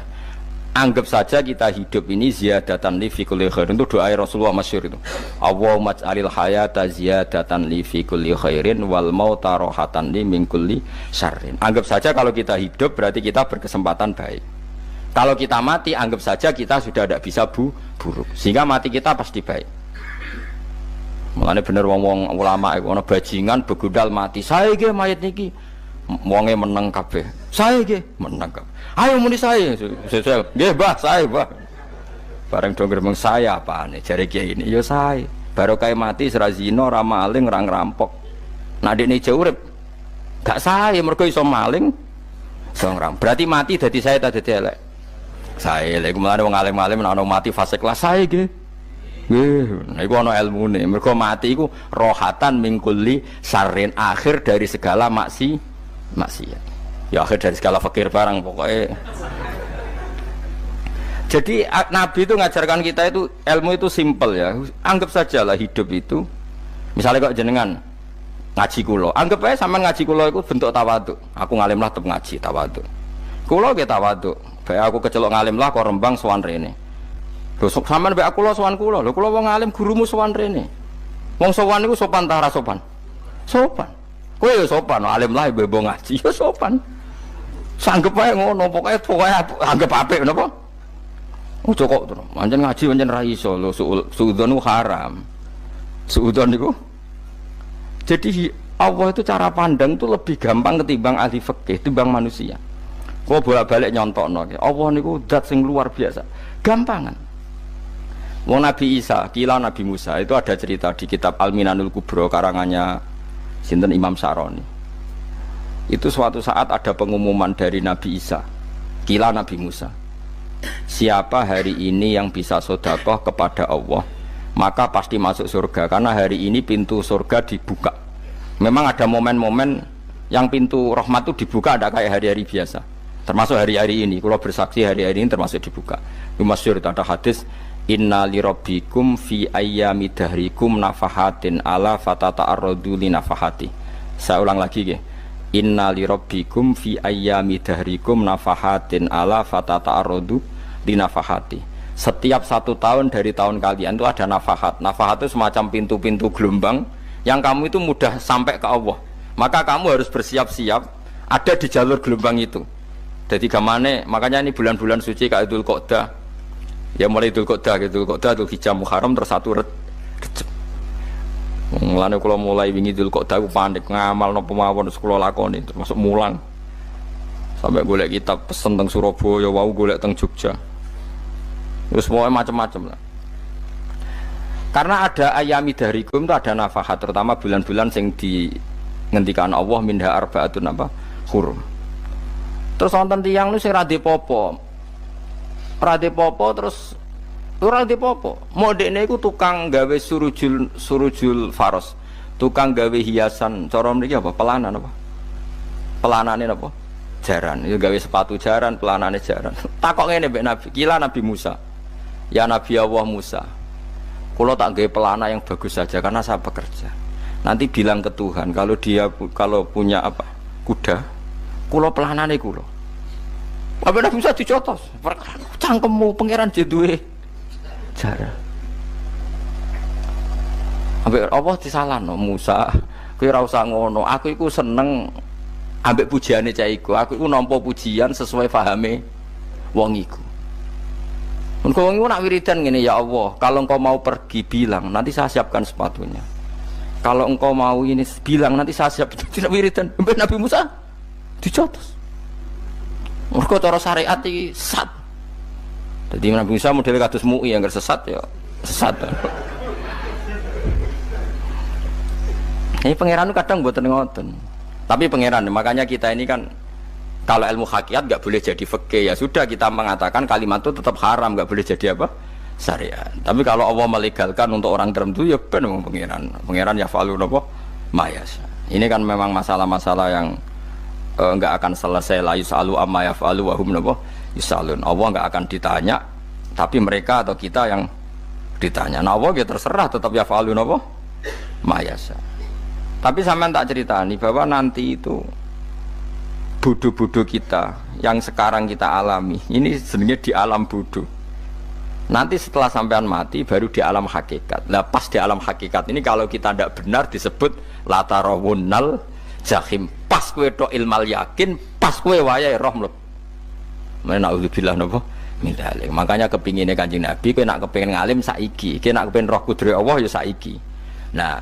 Anggap saja kita hidup ini ziyadatan li fi kulli khairin, itu doa Rasulullah masyhur itu. Allahumma ij'alil hayata ziyadatan li fi kulli khairin wal mauta rohatan li min kulli syarrin. Anggap saja kalau kita hidup berarti kita berkesempatan baik. Kalau kita mati anggap saja kita sudah tidak bisa buruk. Sehingga mati kita pasti baik. Mulane bener wong-wong ulama iku ana bajingan begudal mati. Saya nggih mayit niki. Wonge meneng kabeh. Saya nggih meneng kabeh. Ayo muni saya. Nggih, Mbah, saya, Mbah. Bareng dong gremeng saya apane? Jare kiai ini ya saya. Barokah mati ora zina, ora maling, ora ngerampok. Nek dekne jauh urip gak saya mergo iso maling, iso ngerampok. Berarti mati dadi saya ta dadi elek. Saya lek mulane wong alim-alim nek ana mati fase kelas saya nggih. Nggih, iku ana ilmune. Mergo mati iku rohatan mingkuli syarrin, akhir dari segala maksiat. Ya akhir dari segala fakir barang pokoknya. Jadi Nabi itu ngajarkan kita itu ilmu itu simpel ya. Anggap saja lah hidup itu. Misalnya kok jenengan ngaji kulo, anggap aja sampean ngaji kulo itu bentuk tawaduk. Aku ngalim lah tetep ngaji tawaduk. Kulo ge tawaduk. Bae aku kecelok ngalim lah kok Rembang sowan rene. Lho sampean bae aku lo sowan kulo. Lho kulo wong ngalim gurumu sowan rene. Wong sowan niku sopan ta ora sopan? Sopan. Kowe ya sopan, alim lah bebo ngaji ya sopan. Sanggep ae ngono, pokoke anggap apik napa? Ojo kok terus. Pancen ngaji pancen ra iso lho, suudzon niku haram. Suudzon niku. Jadi Allah itu cara pandang itu lebih gampang ketimbang ahli fikih, timbang manusia. Kok bolak-balik nyontokno iki. Allah niku zat sing luar biasa. Gampangan. Wong Nabi Isa, kila Nabi Musa itu ada cerita di kitab Al-Minanul Kubra karangannya sinten Imam Saroni. Itu suatu saat ada pengumuman dari Nabi Isa, kila Nabi Musa. Siapa hari ini yang bisa sedekah kepada Allah, maka pasti masuk surga. Karena hari ini pintu surga dibuka. Memang ada momen-momen yang pintu rahmat itu dibuka, ada kayak hari-hari biasa. Termasuk hari-hari ini. Kalau bersaksi hari-hari ini termasuk dibuka. Masyhur itu ada hadis, Inna li rabbikum fi ayyami dahrikum nafahatin ala fatata'arradu li nafahati. Saya ulang lagi ya. Inna li rabbikum fi ayyami dahrikum nafahatin ala fatata'arradu li nafahati. Setiap 1 tahun dari tahun kalian itu ada nafahat. Nafahat itu semacam pintu-pintu gelombang yang kamu itu mudah sampai ke Allah. Maka kamu harus bersiap-siap ada di jalur gelombang itu. Jadi gamane, makanya ini bulan-bulan suci kayak Dzul Qa'dah. Ya mulai Dzul Qa'dah, Dzul Hijjah, Muharram terus 1 Rejab. Mulane kula mulai wingi Dzul Qa'dah aku panik ngamal napa mawon terus kula lakoni termasuk mulang. Sampai golek kitab pesen teng Surabaya, wau golek teng Jogja. Terus pokoknya macam-macam lah. Karena ada ayami dahrikum itu ada nafahat, terutama bulan-bulan sing di ngendikan Allah minha arbaatun apa hurum. Terus wonten tiyang nu sing ra dipopo. Ra dipopo terus ora dipopo. Modene iku tukang gawe surujul faros. Tukang gawe hiasan, cara mriki apa? Pelanan apa? Pelanane apa? Jaran. Itu gawe sepatu jaran, pelanane jaran. Takok ngene mbek Nabi, kila Nabi Musa. Ya Nabi Allah Musa. Kalau tak gawe pelana yang bagus saja karena saya bekerja. Nanti bilang ke Tuhan kalau punya apa kuda, kulo pelanane kulo. Apa Nabi Musa dicotos? Cangkemmu pangeran jeduwe jara. Ambek apa disalahno Musa? Kowe ora usah ngono. Aku iku seneng ambek pujiane cah iku. Aku iku nampa pujian sesuai pahame wong iku. Engkau nak wiridan gini, ya Allah, kalau engkau mau pergi bilang, nanti saya siapkan sepatunya. Kalau engkau mau ini bilang, nanti saya siap. Tidak wiridan, Nabi Musa dicotos. Engkau cara syariat ini sat. Jadi Nabi Musa model kados MUI yang sesat ya sesat. Ini pangeran kadang mboten ngoten. Tapi pangeran, makanya kita ini kan kalau ilmu hakikat nggak boleh jadi fikih, ya sudah kita mengatakan kalimat itu tetap haram, nggak boleh jadi apa? Syariat. Tapi kalau Allah melegalkan untuk orang tertentu ya benar pangeran. Pangeran ya falu napa? Mayas. Ini kan memang masalah-masalah yang enggak akan selesai, la yusalu amma yafalu wa hum napa yusalun. Allah enggak akan ditanya, tapi mereka atau kita yang ditanya. Nah Allah ya terserah tetap yafalu napa mayasa. Tapi sampean tak ceritani bahwa nanti itu bodoh-bodoh kita yang sekarang kita alami ini sebenarnya di alam bodoh. Nanti setelah sampean mati baru di alam hakikat. Nah pas di alam hakikat ini kalau kita tidak benar disebut latarawunnal jahim. Pas kowe tok ilmal yakin, pas kowe wayahe roh mlebu. Men naudzubillah napa min dzalik. Makanya kepingine Kanjeng Nabi kowe nak kepengin ngalim saiki, kowe nak kepengin roh kudrat Allah ya saiki. Nah,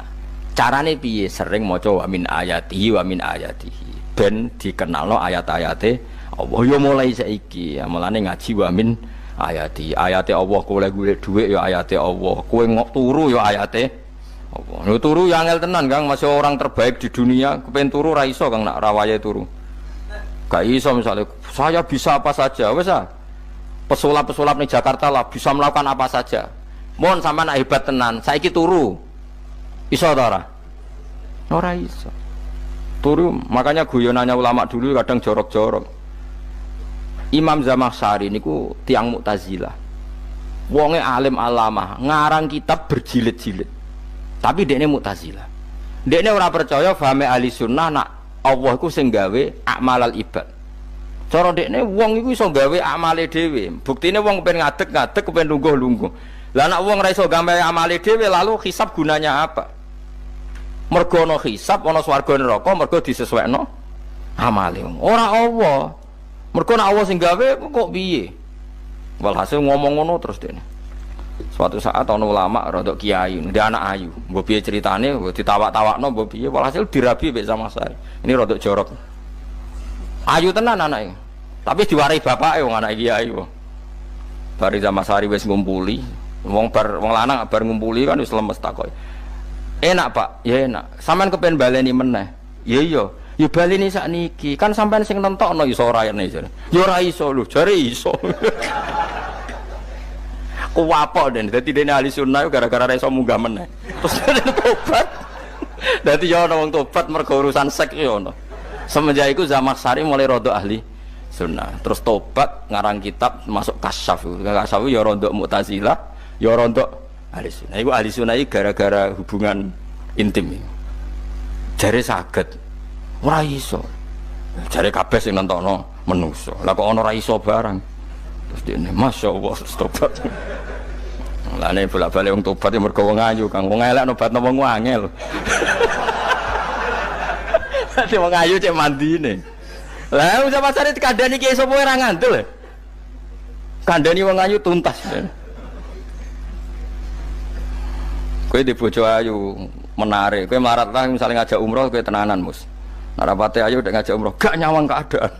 carane piye? Sering maca wa min ayatihi wa min ayatihi. Ben dikenalno ayat-ayate Allah ya mulai saiki. Ya mulane ngaji wa min ayati. Ayate Allah kowe golek dhuwit ya ayate Allah. Kowe ngok turu ya ayate Allah. Lho turu ya angel tenan Kang, masih orang terbaik di dunia, kepen turu ra iso Kang nak rawaye turu. Gak iso misalnya saya bisa apa saja, wes ah. Pesulap-pesulap di Jakarta lah bisa melakukan apa saja. Mohon sampean nak hebat tenan, saiki turu. Iso ta ora? Ora iso. Turu, makanya guyonannya ulama dulu kadang jorok-jorok. Imam Zamakhsyari niku tiang Mu'tazilah. Wonge alim alamah, ngarang kitab berjilid-jilid. Tapi dekne Mu'tazilah. Dekne ora percaya fahame ahli sunnah nak Allah iku sing gawe amalal ibad. Cara dekne wong iku iso gawe amale dhewe. Buktine wong pengen ngadeg-ngadeg, pengen lungguh-lungguh. Lah nak wong ora iso gawe amale dhewe lalu hisab gunanya apa? Mergo ana hisab, ana swarga neraka, mergo disesuaikno amale. Ora Allah. Mergo nek Allah sing gawe kok piye? Walhasil ngomong ngono terus dekne. Suatu saat ana ulama rodok kiai, dia anak ayu. Mbok piye critane, ditawak-tawakno mbok piye, walhasil dirabi mek Zamakhsyari. Ini rodok jorok. Ayu tenan anake. Tapi diwarai bapake wong anak kiai kok. Bari Zamakhsyari wis ngumpuli, wong lanang bar ngumpuli kan wis lemes takoki. Enak Pak, ya enak. Sampean kepen baleni meneh. Ya iya. Ya baleni sakniki. Kan sampean sing nentokno iso ora ene jare. Ya ora iso lho, jare iso. Kuwapok den. Dadi dene ahli sunnah gara-gara ora iso munggah meneh. Terus tobat. Dadi ya ana wong tobat mergo urusan seks ya ono. Semenjak iku Zamakhsyari mulai rodok ahli sunnah. Terus tobat ngarang kitab masuk kasyaf. Kasyaf ya rodok Mu'tazilah, ya rodok ahli sunnah. Iku ahli sunnah iki gara-gara hubungan intim. Jare saged. Ora iso. Jare kabeh sing nentokno menungso. Lah kok ana ora iso barang. Terus dene masyaallah tobat. Lane bolak-balik wong tobat mergo wong ayu Kang. Wong elek nobatno wong angel. Dadi wong ayu cek mandine. Lah usah pasare kandhani ki sapa ora ngandel. Kandhani wong ayu tuntas. Kowe di bojo ayu menarik, kowe melarat lah misalnya ngajak umroh kowe tenanan mus. Narapate ayu udah ngajak umroh, gak nyawang keadaan.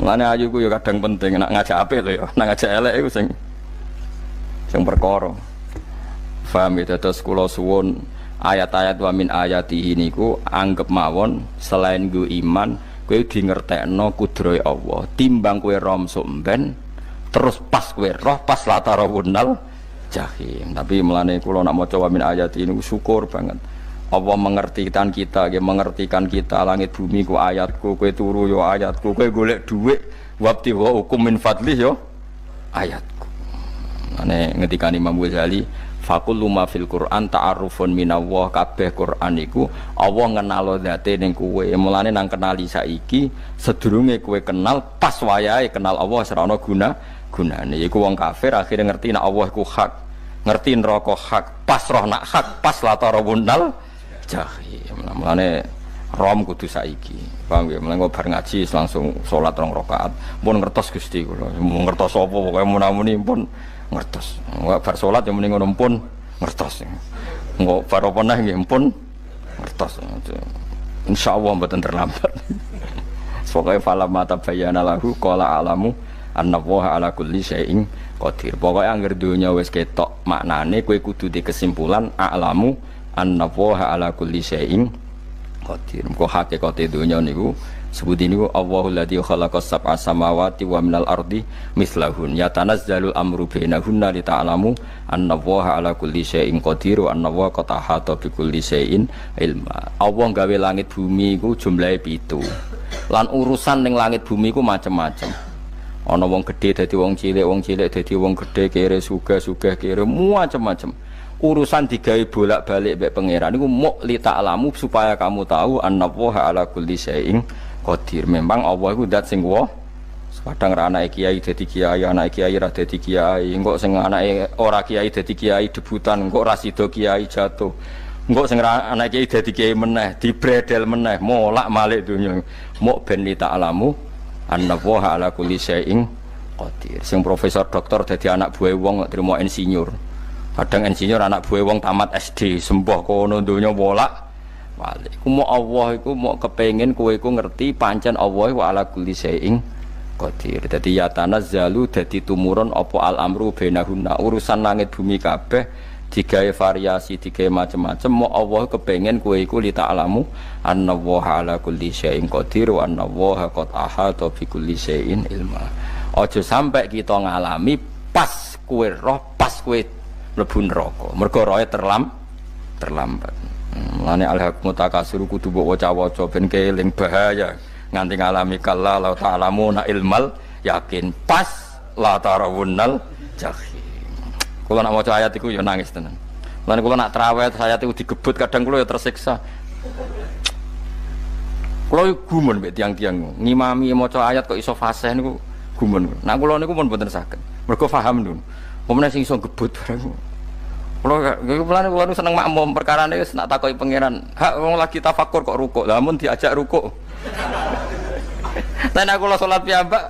Mulane ayu ku ya kadang penting, nak ngajak apik lho ya, nak ngajak elek iku sing perkara. Paham ya, terus kula suwun ayat-ayat wa min ayatihi niku anggap mawon selain go iman, kowe di ngertekno kudrahe Allah. Timbang kowe rom somben terus pas kowe roh pas latarawunnal jahim. Tapi mulane kula nak maca wa min ayatihi niku syukur banget. Allah mengertikan kita, mengertikan kita langit bumi ku ayatku, kowe turu yo ayatku, kowe golek dhuwit wabti wa hukum min fadlih yo ayatku. Ane ngendikane Imam Ghazali, faqullu ma fil Qur'an ta'arufun minallah, kabeh Qur'an iku Allah ngenalo zate ning kowe. Mulane nang kenali saiki sedurunge kowe kenal pas wayahe kenal Allah ora ana gunane. Iku wong kafir akhire ngerti nek Allah iku hak, ngerti neraka hak, pas roh nak hak, pas latarawunnal jahim. Mulane rom kudu saiki. Paham nggih? Mulane bar ngaji langsung salat 2 rakaat. Pun ngertos Gusti kula. Mun ngertos apa pokoke munamuni pun ngertos. Bar salat ya muni ngono pun ngertos. Engko bar apa neh nggih pun ngertos. Insyaallah mboten terlambat. Pokoke fala mata bayana lahu qala alamu annallaha ala kulli syai'in qadir. Pokoke anggere donya wis ketok maknane kowe kudu di kesimpulan a'lamu annallaha ala kulli syai'in qadir. Kok hakikate donya niku sebut ini Allahul ladzi khalaqas sab'a samawati wa minal ardi mislahun yatanazzalul amru bainahunna li ta'lamu annallaha ala kulli syai'in qadir wa annallaha qad ahata bi kulli syai'in ilma. Allah gawe langit bumi iku jumlahe 7. Lan urusan ning langit bumi iku macam-macam. Ana wong gedhe dadi wong cilik dadi wong gedhe, kere sugih kere macam-macam. Urusan digawe bolak-balik mbek pangeran niku muk li ta'lamu supaya kamu tahu annallaha ala kulli syai'in qadir. Memang Allah iku zat sing kuwasa. Kadang ra anake kiai dadi kiai, anake kiai ra dadi kiai, engko sing anake ora kiai dadi kiai debutan, engko ra sida kiai jatuh. Engko sing anake kiai dadi kiai meneh, dibredel meneh, molak-malik dunya. Muk ben li ta'lamu annallaha ala kulli syai'in qadir. Sing profesor doktor dadi anak buah wong kok trimo insinyur. Kadang insinyur anak buah wong tamat SD, sembah kono donya bolak balik. Iku mau Allah iku mau kepengin kowe iku ngerti pancen Allah wa ala kulli syai'in qadir. Dadi ya tanazzalu dadi tumurun apa al amru bainahunna. Urusan langit bumi kabeh digawe variasi, digawe macam-macam. Mau Allah kepengin kowe iku li ta'lamu annallaha ala kulli syai'in qadir wa annallaha qad ahata bi kulli syai'in ilma. Aja sampai kita ngalami pas kowe roh, pas kowe mlebu neraka. Mergo roe terlambat. Mulane al-haqmu takasur kudu mbok waca-waca ben keling bahaya nganti ngalami kalla la ta'lamuna ilmal yakin pas la tarawunnal jahim. Kula nak maca ayat iku ya nangis tenan. Mulane kula nak traweh ayat iku digebut kadang kula ya tersiksa. Kula gumun mbek tiang-tiang ngimami maca ayat kok iso fasih niku gumun. Nah kula niku pun mboten saged. Mergo paham lho. Pemene sing iso gebut bareng. Kula seneng makmum perkarane wis nak takoki pangeran. Hak wong lagi tafakur kok rukuk. Lah mun diajak rukuk. Lah nek kula salat piyambak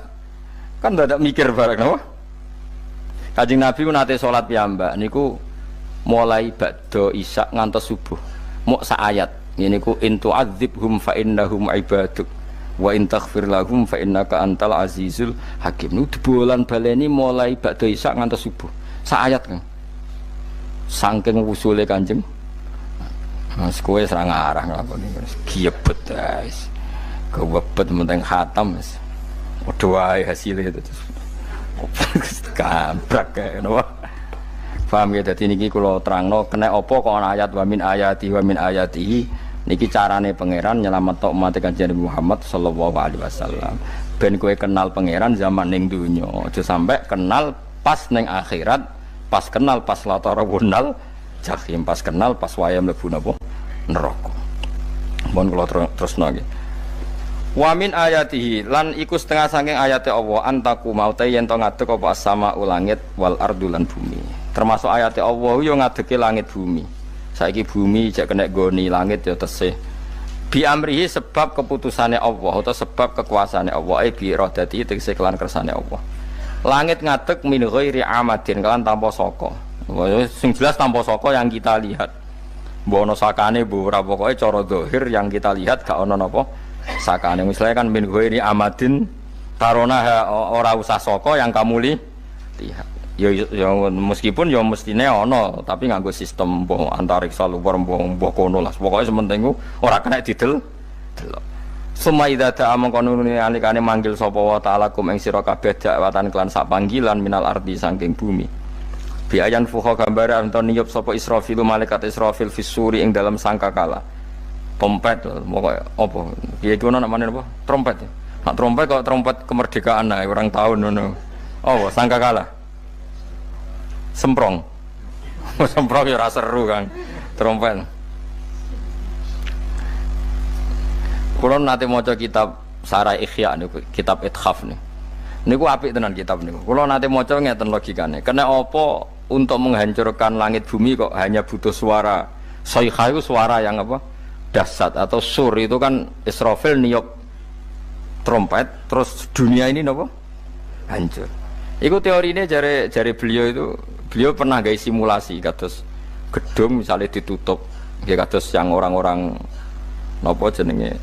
kan ndak mikir bareng napa? Kanjeng Nabi nate salat piyambak niku mulai ba'da isya ngantos subuh. Mok sak ayat. Niku in tu'adzibhum fa innahum ibaduk wa in taghfir lahum fa innaka antal azizul hakim. Niku dibolan baleni mulai ba'da isya ngantos subuh. Sak ayat kan. Saking usule Kanjeng Mas kowe ora ngarah nglakoni giebet guys. Kewebet menteng khatam wis. Padha wae hasile itu. Kabrak kae napa. Paham ya dadi niki kula terangno kena apa kok ana ayat wa min ayatihi niki carane pangeran nyelametno umat Kanjeng Muhammad sallallahu alaihi wasallam. Ben kowe kenal pangeran zaman ning donya, aja sampe kenal pas ning akhirat. Pas kenal pas latarawunal jahim, pas kenal pas wayam mlebu napa neraka. Mohon kula terusno nggih. Wa min ayatihi lan iku setengah saking ayate Allah antaku maute yen to ngadeg apa sama langit wal ardu lan bumi. Termasuk ayate Allah yo ngadege langit bumi. Saiki bumi jek kena goni langit yo tesih. Bi amrihi sebab keputusane Allah atau sebab kekuasaane Allah bi iradati tegese kelan kersane Allah. Langit ngadeg min ghairi amadin kan tanpa saka. Sing jelas tanpa saka yang kita lihat. Mbok ana sakane mbok ora pokoke cara zahir yang kita lihat gak ana napa sakane. Misalnya kan min ghairi amadin tarona ora usah saka yang kamu lihat. Ya meskipun ya mestine ana tapi nganggo sistem mbok antariksa luar mbok kono lah. Pokoke sementing ora kena didel delok. Suma idza ta'a mangkonune alikane manggil sapa wa ta'ala kum ing sira kabeh dakwatan kelan sak panggilan minal ardi saking bumi. Bi ayan fuha gambare anton niyup sapa Israfil malaikat Israfil fisuri ing dalam sangkakala. Trompet pokoke apa? Piye iku namane apa? Trompet. Nak trompet kok trompet kemerdekaan ae orang tahun ngono. Oh, sangkakala. Semprong. Semprong ya ora seru kan. Trompet. Kulo nate maca kitab Sarah Ikhya niku, kitab Ithaf niku. Niku apik tenan kitab niku. Kulo nate maca ngeten logikane. Kena apa untuk menghancurkan langit bumi kok hanya butuh suara. Sayha itu suara yang apa? Dahsyat atau sur itu kan Israfil niup trompet terus dunia ini napa? Hancur. Iku teorine jare beliau pernah gawe simulasi kados gedung misalnya ditutup nggih kados yang orang-orang napa jenenge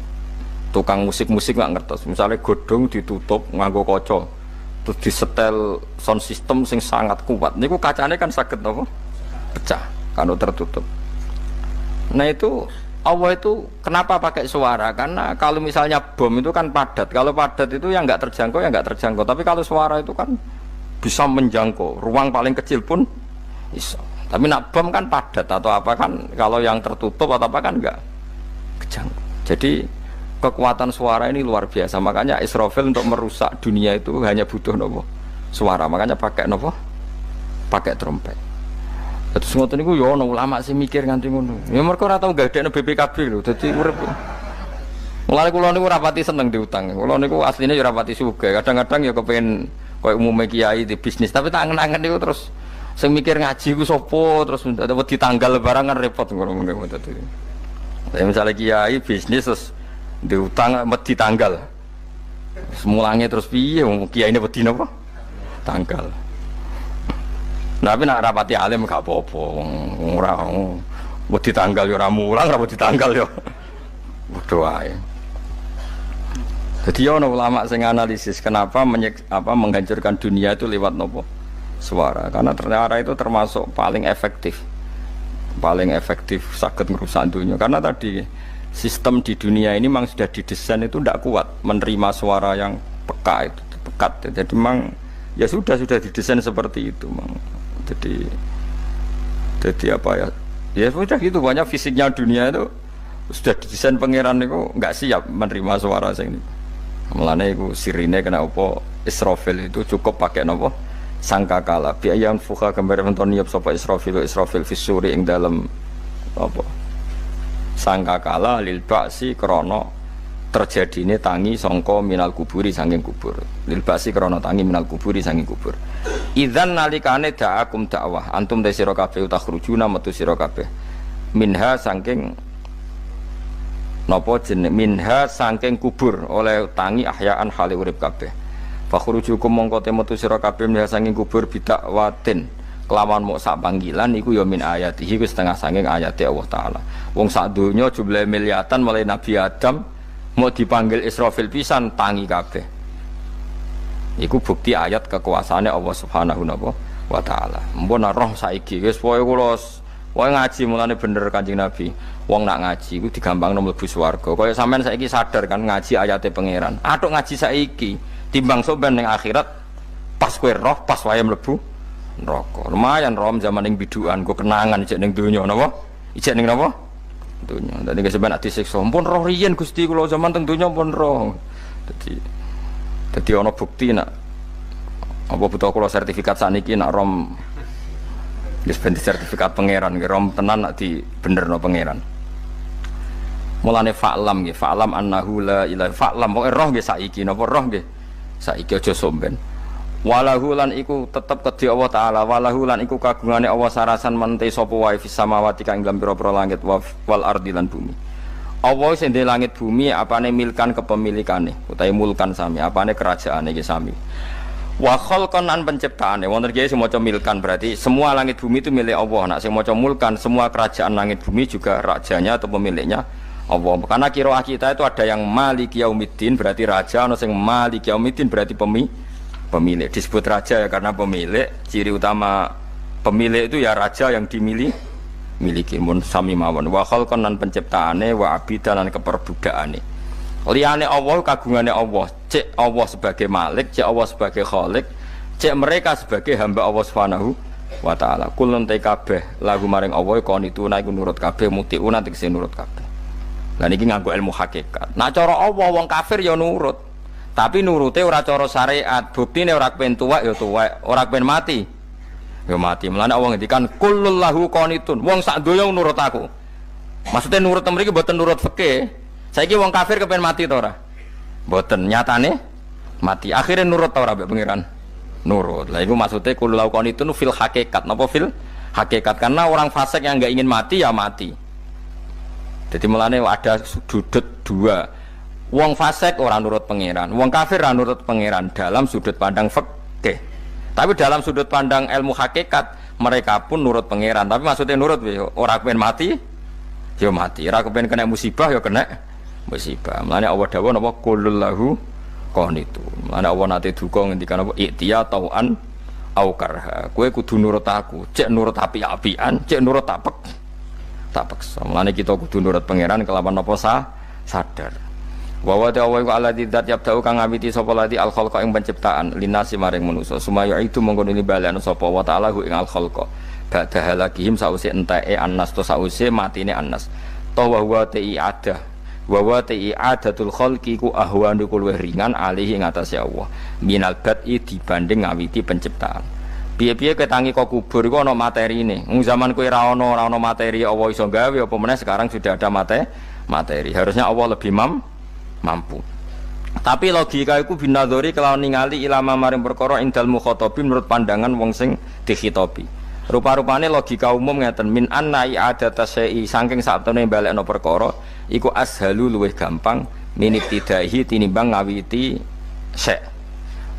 tukang musik-musik nggak ngertos. Misalnya godong ditutup nganggo kaca, terus disetel sound system sing sangat kuat. Niku kacane kan saged napa? Pecah kalau tertutup. Nah itu Allah itu kenapa pakai suara? Karena kalau misalnya bom itu kan padat. Kalau padat itu yang nggak terjangkau ya nggak terjangkau. Tapi kalau suara itu kan bisa menjangkau. Ruang paling kecil pun bisa. Tapi nak bom kan padat atau apa kan? Kalau yang tertutup atau apa kan nggak kejangkau. Jadi kekuatan suara ini luar biasa. Makanya Israfil untuk merusak dunia itu hanya butuh nopo suara. Makanya pakai nopo, pakai trompet. Terus ngoten niku yo ana ulama sing mikir nganti ngono. Ya mergo ora tau gadekno BPKB lho. Dadi urip. Mulane kula niku ora pati seneng diutang. Kula niku asline yo ora pati sugih. Kadang-kadang ya kepengin koyo umume kiai di bisnis, tapi tak angen-angen niku terus sing mikir ngaji ku sapa terus wedi tanggal lebaran kan repot ngono dadi. Ya misalnya kiai bisnis terus diutang wedi tanggal. Semulange terus piye wong kiyaine wedi napa? Tanggal. Tapi nak rapati alim gak apa-apa, ora wedi tanggal ya ora mulang, ora wedi tanggal ya padha wae. Dadi ana ulama sing analisis kenapa menghancurkan dunia itu lewat nopo? Suara. Karena ternyata itu termasuk paling efektif saged merusak dunia. Karena tadi sistem di dunia ini memang sudah didesain itu tidak kuat menerima suara yang pekat. Jadi memang ya sudah didesain seperti itu, memang. Jadi apa ya? Ya sudah gitu, banyak fisiknya dunia itu sudah didesain pangeran itu nggak siap menerima suara sing ini. Mulane iku sirine kena apa Israfil itu cukup pakai napa? Sangkakala. Bi ayam fuha gambar menton niap sapa Israfil fisuri ing dalam apa? Sangkakala lil ba'si krana terjadine tangi sangka minal kuburi saking kubur. Lil ba'si krana tangi minal kuburi saking kubur. Idzan nalikane da'akum dakwah antum te sira kabeh takhrujuna metu sira kabeh minha saking napa jeneng minha saking kubur oleh tangi ahyaan hale urip kabeh fakhrujukum mongko te metu sira kabeh minha saking kubur bidakwatin kelawan mok sak panggilan iku ya min ayatihi wis setengah saking ayate Allah taala wong sak donya jumlahe miliatan mulai Nabi Adam mau dipanggil Israfil pisan tangi kabeh. Iku bukti ayat kekuasaane Allah Subhanahu wa taala. Mumpun roh saiki wis pokoke kula wae ngaji mulane bener Kanjeng Nabi. Wong nak ngaji iku digampangno mlebu swarga. Kaya sampean saiki sadar kan ngaji ayate pangeran. Atuk ngaji saiki timbang sampean ning akhirat pas kowe roh pas wae mlebu neraka. Lumayan rom zaman ning bidukan go kenangan ijek ning donya napa? Ijek ning napa? Donya. Dadi sampean ati siksa. Mumpun roh riyen Gusti kula zaman teng donya pun roh. Jadi ana bukti nak apa butuh kula sertifikat saniki nak rom wis ben sertifikat pangeran nggih rom tenan nak di benerno pangeran. Mulane fa'lam nggih fa'lam annahu la ilaha fa'lam pokoke roh nggih saiki napa roh nggih saiki aja somben. Walahu lan iku tetep kedhi Allah taala walahu lan iku kagungane Allah sarasan mente sapa wae fis samawati kang ing pira-pira langit wal ardi lan bumi. Allah sing ndek langit bumi apane milkan kepemilikane utawi mulkan sami apane kerajaane iki sami wa khalqan an penciptaane wonten iki sing maca milkan berarti semua langit bumi itu milik Allah. Nek sing maca mulkan semua kerajaan langit bumi juga rajanya atau pemiliknya Allah. Karena qiraah kita itu ada yang maliki yaumiddin berarti raja, ana sing maliki yaumiddin berarti pemilik. Disebut raja ya karena pemilik, ciri utama pemilik itu ya raja yang miliki mun sami mawon wa khalqan lan penciptaane wa abidan lan keperbudakane liyane Allah kagungane Allah cek Allah sebagai malik cek Allah sebagai khalik cek mereka sebagai hamba Allah Subhanahu wa taala kulun te kabeh lagu maring Allah konituna iku nurut kabeh mutiuna tegese nurut kabeh lan iki nganggo ilmu hakikat nak cara Allah wong kafir ya nurut tapi nurute ora cara syariat buktine ora kepen tuwek ya tuwek ora kepen mati ya mati. Mulane Allah ngendikan kullul lahu qanitun. Wong sak donya nurut aku. Maksudnya nurut mriki mboten nurut fikih. Saiki wong kafir kepen mati ta ora? Mboten, nyatane mati. Akhirnya nurut ta ora mbek pangeran? Nurut. Lah iku maksudnya kullul lahu qanitun fil hakikat. Napa fil hakikat? Karena orang fasik yang enggak ingin mati ya mati. Jadi mulane ada sudut dua. Wong fasik ora nurut pangeran, wong kafir ora nurut pangeran dalam sudut pandang fikih. Tapi dalam sudut pandang ilmu hakikat mereka pun nurut pangeran. Tapi maksudnya nurut orang kepen mati, ya mati. Orang kepen kena musibah, ya kena musibah. Mulanya Allah dawuh napa qulul lahu itu. Mana Allah nate duka ngendikan apa iktiya tauan au karha. Kowe kudu nurut aku, cek nurut api-apian, cek nurut tapek. Tapek. Mulane kita kudu nurut pangeran kelawan apa sadar. Wa wa ta'ala wa alladzi dzat yabda'u kang ngawiti sapa lati al khalqa ing penciptaan linasi maring manusa. Sumaya itu mongko ini balekno sapa wa ta'ala hu ing al khalqa. Ba'da halakihim sause enteke annas to sause matine annas. Ta wa huwa ta'i'adah. Wa wa ta'i'adatul khalqi ku ahwanu luwih ringan alih ing atase Allah. Minal bad'i dibanding ngawiti penciptaan. Piye-piye ketangi kok kubur iku ana materine. Wong zaman kowe ora ana materi Allah iso gawe apa meneh sekarang sudah ada materi. Harusnya Allah lebih mampu. Tapi logika iku binadzori kelawan ningali ilama maring perkara indal mukhatabin menurut pandangan wong sing dikhitobi. Rupa-rupane logika umum ngeten min anna i'adata syai'i saking satune balekno perkara iku ashalu luwih gampang minibtidaihi tinimbang ngawiti syai'.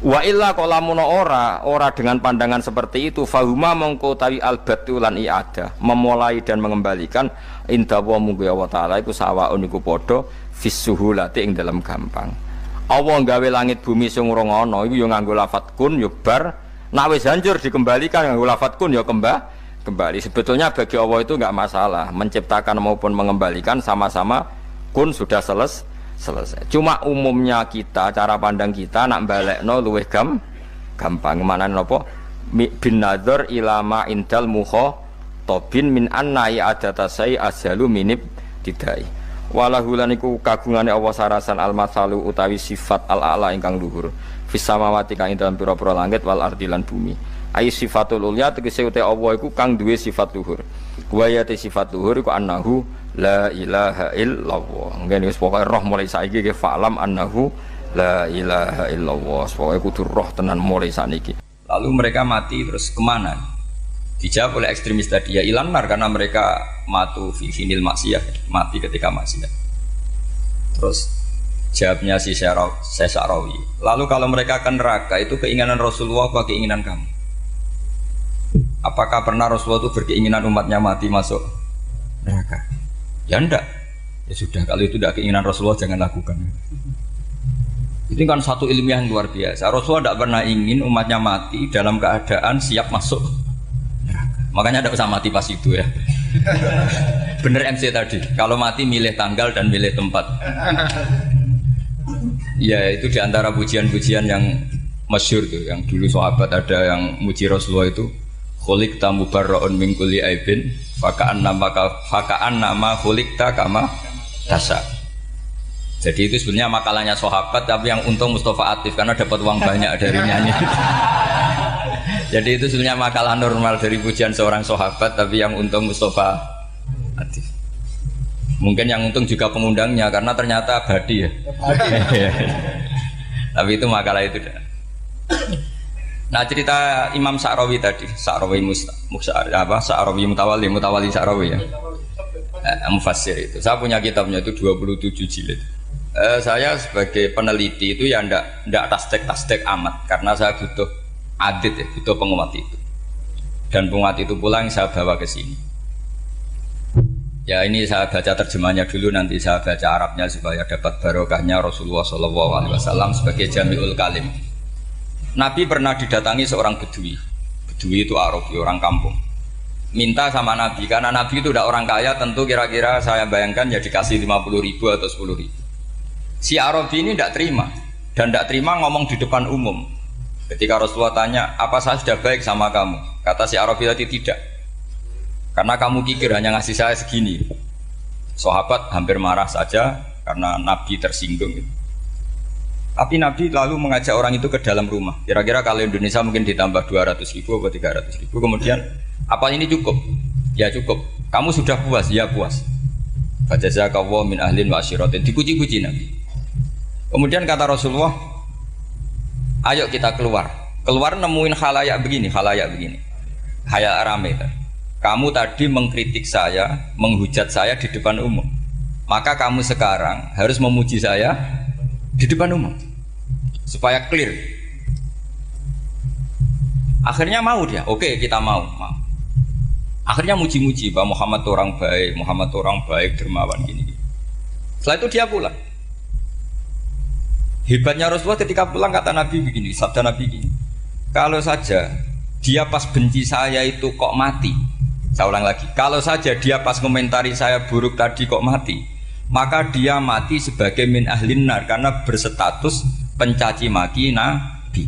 Wa illa qalamun ora dengan pandangan seperti itu fahuma mongko tawi albatu lan i'adah memulai dan mengembalikan inda wa munggu Allah taala iku sawaun iku padha fisuhulati ing dalam gampang. Allah gawe langit bumi sing ora ana iku ya nganggo lafat kun ya bar. Nek wis hancur dikembalikan nganggo lafat kun ya kembali. Sebetulnya bagi Allah itu enggak masalah, menciptakan maupun mengembalikan sama-sama kun sudah selesai. Cuma umumnya kita, cara pandang kita nak balekno luwih gampang. Manane napa? Bin nadzar ilama indal mukhatabin min anna i'adata sai ashalu minib tidai. Walahu lan iku kagungane Allah sarasan al-matsalu utawi sifat al-a'la ingkang luhur fis samawati kang ing dalem pira-pira langit wal ardi lan bumi. Ai sifatul ulya tegese uta Allah iku kang duwe sifat luhur. Wa ya sifat luhur iku annahu la ilaha illallah. Ngene wis pokoke roh mulai saiki ke fa'lam annahu la ilaha illallah. Pokoke kudu roh tenan mulai saniki. Lalu mereka mati terus kemana? Dijawab oleh ekstremis tadi ya ilanar karena mereka matu fi finil maksiyah, mati ketika maksiat. Terus jawabnya si Sa'rawi. Lalu kalau mereka akan neraka itu keinginan Rasulullah apa keinginan kamu? Apakah pernah Rasulullah itu berkeinginan umatnya mati masuk neraka? Ya enggak. Ya sudah, kalau itu tidak keinginan Rasulullah jangan lakukan. Itu kan satu ilmiah yang luar biasa. Rasulullah tidak pernah ingin umatnya mati dalam keadaan siap masuk neraka. Makanya tidak usah mati pas itu ya. Bener MC tadi, kalau mati milih tanggal dan milih tempat. Ya itu diantara pujian-pujian yang masyhur tuh, yang dulu sahabat ada yang muji Rasulullah itu khuliqta mubarra'un min kulli aibin faka'an nama khuliqta kama tasha. Jadi itu sebenarnya makalahnya sahabat tapi yang untung Mustafa Atif karena dapat uang banyak dari nyanyi. Jadi itu sebenarnya makalah normal dari pujian seorang sahabat tapi yang untung Mustafa Atif. Mungkin yang untung juga pengundangnya karena ternyata abadi ya. Tapi itu makalah itu. Nah cerita Imam Sa'rawi tadi, Sa'rawi Sa'rawi Mutawali Sa'rawi ya. Mufassir itu. Saya punya kitabnya itu 27 jilid. Saya sebagai peneliti itu ya ndak tasdek amat karena saya butuh adit ya, butuh penguat itu. Dan penguat itu pula yang saya bawa ke sini. Ya ini saya baca terjemahnya dulu, nanti saya baca Arabnya supaya dapat barokahnya Rasulullah SAW sebagai Jami'ul Kalim. Nabi pernah didatangi seorang Bedui. Bedui itu Arabi, orang kampung. Minta sama Nabi, karena Nabi itu udah orang kaya, tentu kira-kira saya bayangkan ya dikasih 50.000 atau 10.000. Si Arabi ini tidak terima, dan tidak terima ngomong di depan umum. Ketika Rasulullah tanya, apa saya sudah baik sama kamu? Kata si Arabi tadi tidak. Karena kamu kikir hanya ngasih saya segini. Sahabat hampir marah saja karena Nabi tersinggung. Tapi Nabi lalu mengajak orang itu ke dalam rumah. Kira-kira kalau Indonesia mungkin ditambah 200.000 atau 300.000. Kemudian, apa ini cukup? Ya cukup. Kamu sudah puas? Ya puas. Fajazakallahu min ahlin wa asyiratin. Dipuji-puji Nabi. Kemudian kata Rasulullah, ayo kita keluar. Keluar nemuin khalayak begini. Khalayak rame. Kamu tadi mengkritik saya, menghujat saya di depan umum. Maka kamu sekarang harus memuji saya di depan umum supaya clear. Akhirnya mau dia, oke kita mau. Akhirnya muji-muji bahwa Muhammad orang baik, dermawan gini. Setelah itu dia pulang. Hebatnya Rasulullah ketika pulang kata Nabi begini, sabda Nabi begini. Kalau saja dia pas benci saya itu kok mati. Saya ulang lagi. Kalau saja dia pas komentari saya buruk tadi kok mati, maka dia mati sebagai min ahlin nar karena berstatus pencaci maki Nabi.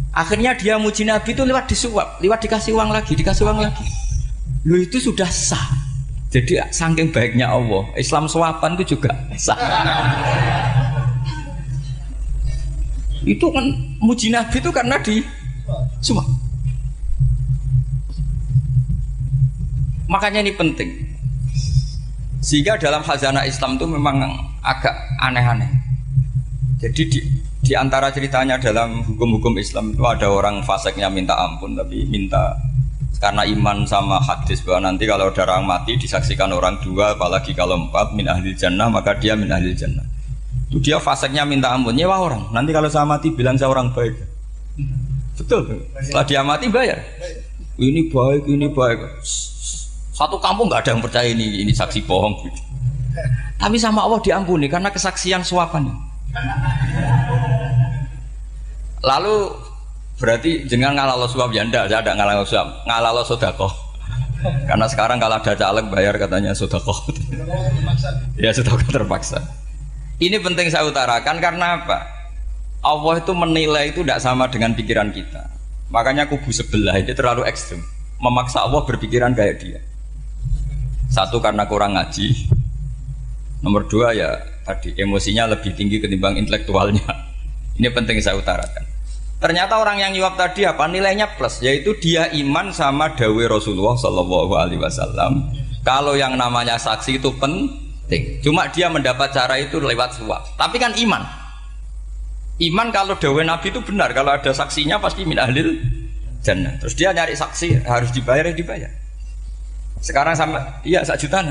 Akhirnya dia muji Nabi itu lewat disuap, lewat dikasih uang lagi, dikasih uang lagi. Lu itu sudah sah. Jadi saking baiknya Allah, Islam suapan itu juga sah. Itu kan muji Nabi itu karena di suap. Makanya ini penting. Sehingga dalam khazanah Islam itu memang agak aneh-aneh. Jadi di antara ceritanya dalam hukum-hukum Islam itu ada orang fasiknya minta ampun, tapi minta karena iman sama hadis bahwa nanti kalau ada orang mati disaksikan orang dua, apalagi kalau empat min ahli jannah, maka dia min ahli jannah. Itu dia fasiknya minta ampun, nyewa orang. Nanti kalau saya mati bilang saya orang baik. Betul. Setelah dia mati bayar. Ini baik, ini baik. Satu kampung nggak ada yang percaya ini saksi bohong. Tapi sama Allah diampuni karena kesaksian suapan. Lalu berarti jangan ngalalo suap ya enggak, saya ada ngalalo suap, ngalalo sedekah. Karena sekarang kalau ada caleg bayar katanya sedekah. Ya sedekah terpaksa. Ini penting saya utarakan karena apa? Allah itu menilai itu tidak sama dengan pikiran kita. Makanya kubu sebelah ini terlalu ekstrim, memaksa Allah berpikiran kayak dia. Satu karena kurang ngaji. Nomor dua ya tadi emosinya lebih tinggi ketimbang intelektualnya. Ini penting saya utarakan. Ternyata orang yang nyuap tadi apa nilainya plus, yaitu dia iman sama dawe Rasulullah Shallallahu Alaihi Wasallam. Kalau yang namanya saksi itu penting. Cuma dia mendapat cara itu lewat suap. Tapi kan iman. Iman kalau dawe Nabi itu benar. Kalau ada saksinya pasti min ahlil jannah. Terus dia nyari saksi harus dibayar ya dibayar. Sekarang sama iya 1 juta.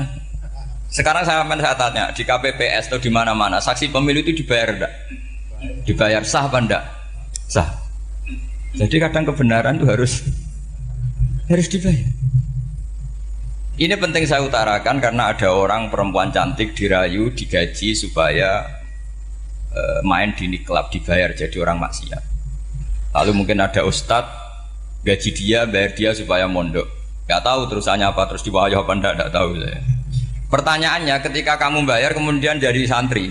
Sekarang saya tanya di KPPS atau di mana-mana saksi pemilu itu dibayar enggak? Dibayar sah apa enggak? Sah. Jadi kadang kebenaran itu harus dibayar. Ini penting saya utarakan karena ada orang perempuan cantik dirayu, digaji supaya main di klub dibayar jadi orang maksiat. Lalu mungkin ada ustadz gaji dia, bayar dia supaya mondok. Gak tahu terusannya apa, terus diwayah apa enggak tahu saya. Pertanyaannya ketika kamu bayar kemudian jadi santri,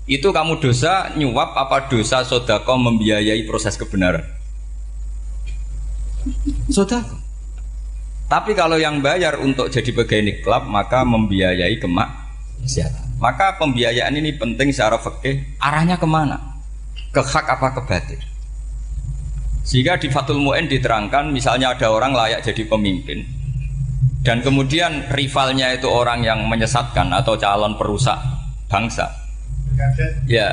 itu kamu dosa nyuap apa dosa sodako membiayai proses kebenaran? Sodako. Tapi kalau yang bayar untuk jadi pegawai klub maka membiayai kemaksiatan. Maka pembiayaan ini penting secara fikih. Arahnya kemana? Ke hak apa ke batil? Sehingga di Fathul Mu'in diterangkan misalnya ada orang layak jadi pemimpin dan kemudian rivalnya itu orang yang menyesatkan atau calon perusak bangsa, ya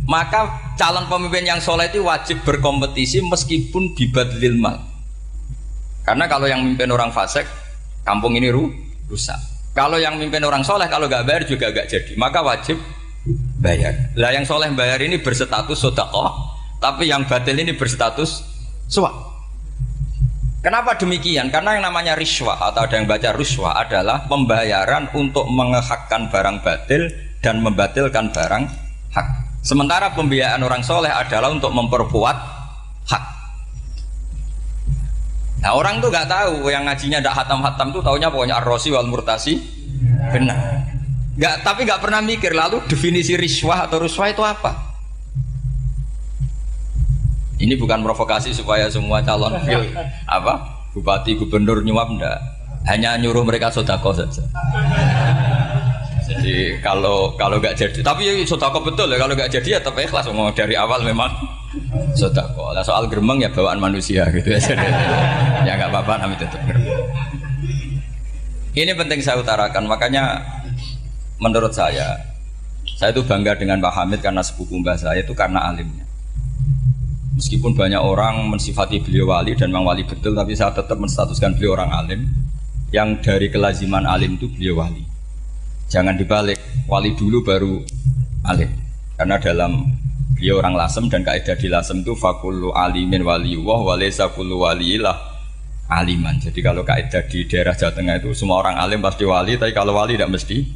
maka calon pemimpin yang soleh itu wajib berkompetisi meskipun bibadlil mal. Karena kalau yang memimpin orang fasik kampung ini rusak. Kalau yang memimpin orang soleh kalau nggak bayar juga nggak jadi, maka wajib bayar. Lah yang soleh bayar ini berstatus sedekah, tapi yang batil ini berstatus suap. Kenapa demikian? Karena yang namanya riswah atau ada yang baca ruswah adalah pembayaran untuk mengehakkan barang batil dan membatilkan barang hak. Sementara pembiayaan orang soleh adalah untuk memperkuat hak. Nah orang tuh nggak tahu, yang ngajinya tidak hatam-hatam tuh taunya pokoknya ar-rosi wal murtasi benar. Tapi nggak pernah mikir lalu definisi riswah atau ruswah itu apa? Ini bukan provokasi supaya semua calon bupati, gubernur nyuap enggak. Hanya nyuruh mereka sodako saja. Jadi kalau nggak jadi, tapi sodako betul ya, kalau nggak jadi ya tetap ikhlas. Mau dari awal memang sodako. Nah, soal geremeng ya bawaan manusia gitu ya. Ya nggak apa-apa, namanya tetap geremeng. Ini penting saya utarakan. Makanya menurut saya itu bangga dengan Pak Hamid karena sepupu mbah saya itu karena alimnya. Meskipun banyak orang mensifati beliau wali dan memang wali betul, tapi saya tetap menstatuskan beliau orang alim. Yang dari kelaziman alim itu beliau wali. Jangan dibalik, wali dulu baru alim. Karena dalam beliau orang Lasem dan kaidah di Lasem itu fakullu alimin waliyullah walaysa kullu waliillah aliman. Jadi kalau kaidah di daerah Jawa Tengah itu semua orang alim pasti wali, tapi kalau wali tidak mesti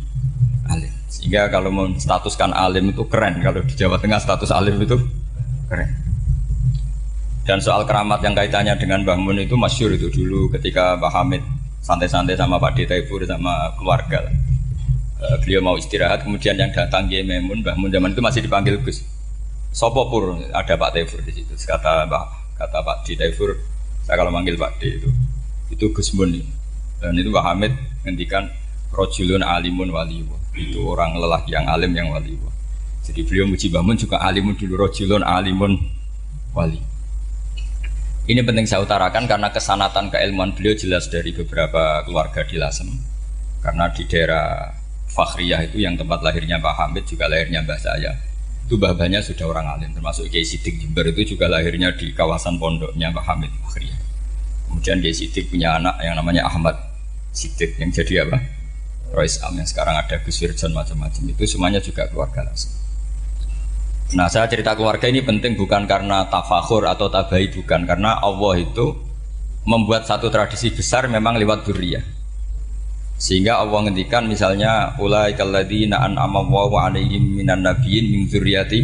alim. Sehingga kalau menstatuskan alim itu keren, kalau di Jawa Tengah status alim itu keren. Dan soal keramat yang kaitannya dengan Mbah Mun itu masyhur itu dulu ketika Mbah Hamid santai-santai sama Pak D. Taifur sama keluarga. Beliau mau istirahat, kemudian yang datang Kiai Maimun, Mbah Mun zaman itu masih dipanggil Gus. Sopo pur, ada Pak Taifur di situ. Kata Pak D. Taifur, saya kalau manggil Pak D itu Gus Mun. Dan itu Mbah Hamid ngendikan rojulun alimun waliwa. Itu orang lelaki yang alim yang waliwa. Jadi beliau muji Mbah Mun juga alimun dulu, rojulun alimun wali. Ini penting saya utarakan karena kesanatan keilmuan beliau jelas dari beberapa keluarga di Lasem. Karena di daerah Fakhriyah itu yang tempat lahirnya Pak Hamid juga lahirnya Mbah saya. Itu mbah-mbahnya sudah orang alim, termasuk Kiai Sidik Jember itu juga lahirnya di kawasan pondoknya Pak Hamid Fakhriyah. Kemudian Kiai Sidik punya anak yang namanya Ahmad Sidik yang jadi apa? Rois Am yang sekarang ada Gus Wirjon macam-macam, itu semuanya juga keluarga Lasem. Nah, saya cerita keluarga ini penting bukan karena tafakhur atau tabai, bukan, karena Allah itu membuat satu tradisi besar memang lewat dzurriyyah. Sehingga Allah ngendikan misalnya ulaikal ladzina an'ama Allahu 'alaihim minan nabiyyin min dzurriyyati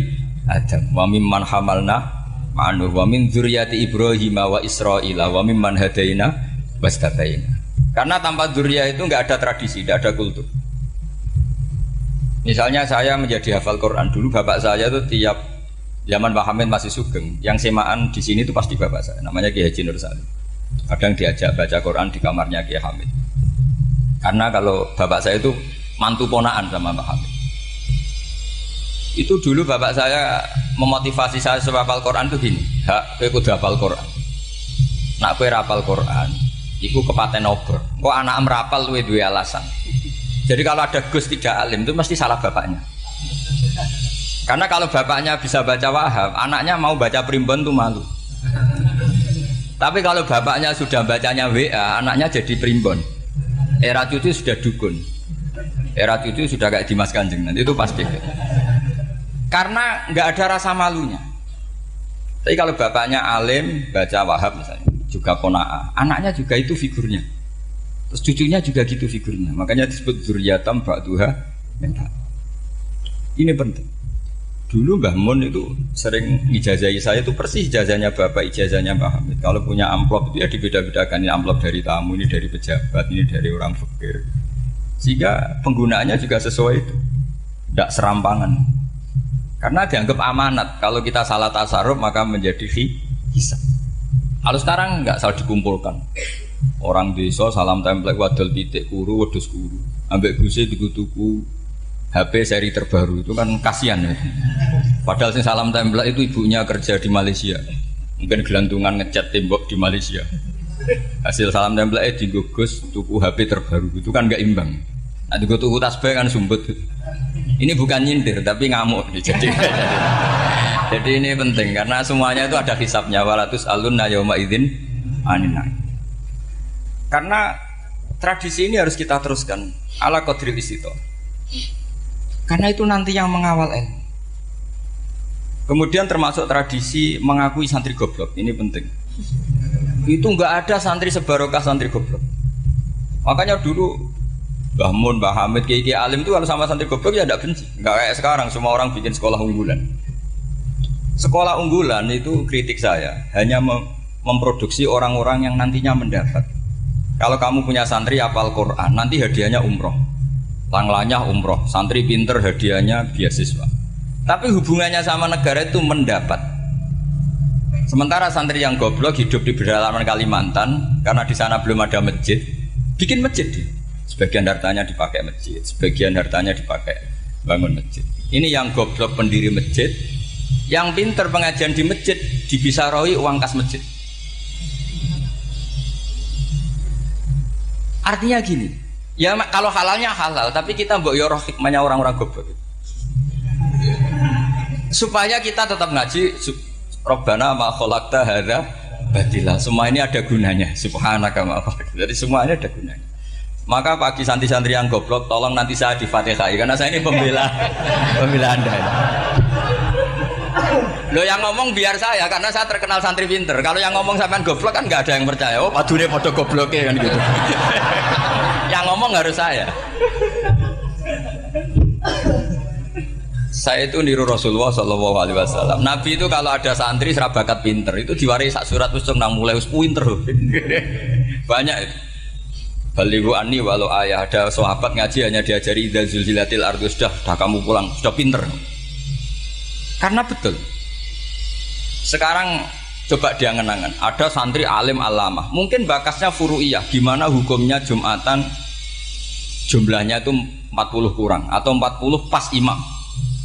Adam wa mimman hamalna ma'anu wa min dzurriyyati Ibrahim wa Israila wa mimman hadaina wastabaina. Karena tanpa dzurriyyah itu enggak ada tradisi, enggak ada kultur. Misalnya saya menjadi hafal Quran dulu, bapak saya itu tiap zaman Pak Hamid masih sugeng, yang semaan di sini itu pasti bapak saya, namanya Kiai Haji Nur Salim. Kadang diajak baca Quran di kamarnya Kiai Hamid. Karena kalau bapak saya itu mantu ponaan sama Pak Hamid. Itu dulu bapak saya memotivasi saya supaya hafal Quran itu gini, hak kowe kudu hafal Quran. Nak kowe hafal Quran, iku kepaten obor. Kok anak merapal luwe duwe alasan. Jadi kalau ada Gus tidak alim itu mesti salah bapaknya. Karena kalau bapaknya bisa baca Wahab, anaknya mau baca primbon tuh malu. Tapi kalau bapaknya sudah bacanya WA, anaknya jadi primbon. Era cucu sudah dukun, era cucu sudah kayak Dimas Kanjeng, nanti itu pasti. Karena nggak ada rasa malunya. Tapi kalau bapaknya alim baca Wahab misalnya, juga qanaah, anaknya juga itu figurnya. Terus cucunya juga gitu figurnya. Makanya disebut dzurriyyatam ba'duha min ba'd. Ini penting. Dulu Mbah Mun itu sering ijazahi saya itu persis ijazahnya bapak, ijazahnya Mbah Hamid. Kalau punya amplop itu ya dibeda-bedakan, ini amplop dari tamu, ini dari pejabat, ini dari orang fakir. Sehingga penggunaannya juga sesuai itu, tidak serampangan. Karena dianggap amanat. Kalau kita salah tasarruf maka menjadi hisab. Kalau sekarang nggak salah dikumpulkan. Orang desa salam template wadol titik kuru, wedhus kuru. Ambek guse tuku HP seri terbaru itu kan kasihan ya. Padahal sing salam template itu ibunya kerja di Malaysia. Mungkin gelantungan ngecat tembok di Malaysia. Hasil salam template digugus tuku HP terbaru itu kan nggak imbang. Nah juga tuku tasbih kan sumbut. Ini bukan nyindir tapi ngamuk jadi. Jadi ini penting karena semuanya itu ada hisabnya. Walatus alunna yauma idzin anin. Karena tradisi ini harus kita teruskan ala qadril istito. Karena itu nanti yang mengawal ilmu. Kemudian termasuk tradisi mengakui santri goblok, ini penting. Itu enggak ada santri sebarokah santri goblok. Makanya dulu Mbah Mun, Mbah Hamid, Kiai alim itu kalau sama santri goblok ya tidak benci. Enggak kayak sekarang semua orang bikin sekolah unggulan. Sekolah unggulan itu kritik saya hanya memproduksi orang-orang yang nantinya mendapat. Kalau kamu punya santri hafal Quran, nanti hadiahnya umroh. Langlanya umroh, santri pinter hadiahnya beasiswa. Tapi hubungannya sama negara itu mendapat. Sementara santri yang goblok hidup di pedalaman Kalimantan, karena di sana belum ada masjid, bikin masjid. Sebagian hartanya dipakai masjid, sebagian hartanya dipakai bangun masjid. Ini yang goblok pendiri masjid, yang pinter pengajian di masjid dibisaroi uang kas masjid. Artinya gini, ya kalau halalnya halal, tapi kita mbok yo roh hikmahnya orang-orang goblok. Supaya kita tetap ngaji Rabbana ma khalaqta hadza batila. Semua ini ada gunanya. Subhanaka ma khalaqta. Jadi semuanya ada gunanya. Maka bagi santri-santri yang goblok, tolong nanti saya di-Fatihai karena saya ini pembela Anda. Loh yang ngomong biar saya karena saya terkenal santri pinter. Kalau yang ngomong sampean goblok kan nggak ada yang percaya. Oh, padune padha gobloke kan gitu. Yang ngomong harus saya. Saya itu niru Rasulullah Shallallahu Alaihi Wasallam. Nabi itu kalau ada santri serabakat pinter itu diwaris sak surat usung nang mulai pinter. Banyak itu. Balighu anni walau ayah, ada sahabat ngaji hanya diajari idza zulzilatil ardu, sudah kamu pulang, sudah pinter. Karena betul. Sekarang coba diangen-angen, ada santri alim alamah, mungkin bakasnya furu'iyah, gimana hukumnya Jumatan jumlahnya itu 40 kurang atau 40 pas imam.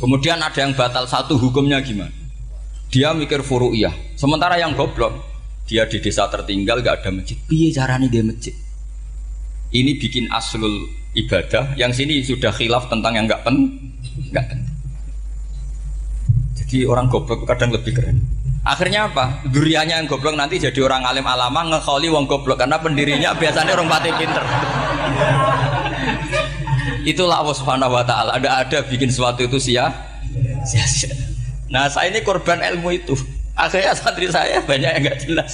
Kemudian ada yang batal satu, hukumnya gimana? Dia mikir furu'iyah. Sementara yang goblok, dia di desa tertinggal gak ada masjid. Piye caranya dia masjid? Ini bikin aslul ibadah, yang sini sudah khilaf tentang yang gak penting. Jadi orang goblok kadang lebih keren. Akhirnya apa? Duriannya yang goblok nanti jadi orang alim alama ngekholi wong goblok karena pendirinya biasanya orang pati pinter. Itulah Allah Subhanahu wa taala. Ada bikin sesuatu itu sia-sia. Nah, saya ini korban ilmu itu. Akhirnya santri saya banyak yang enggak jelas.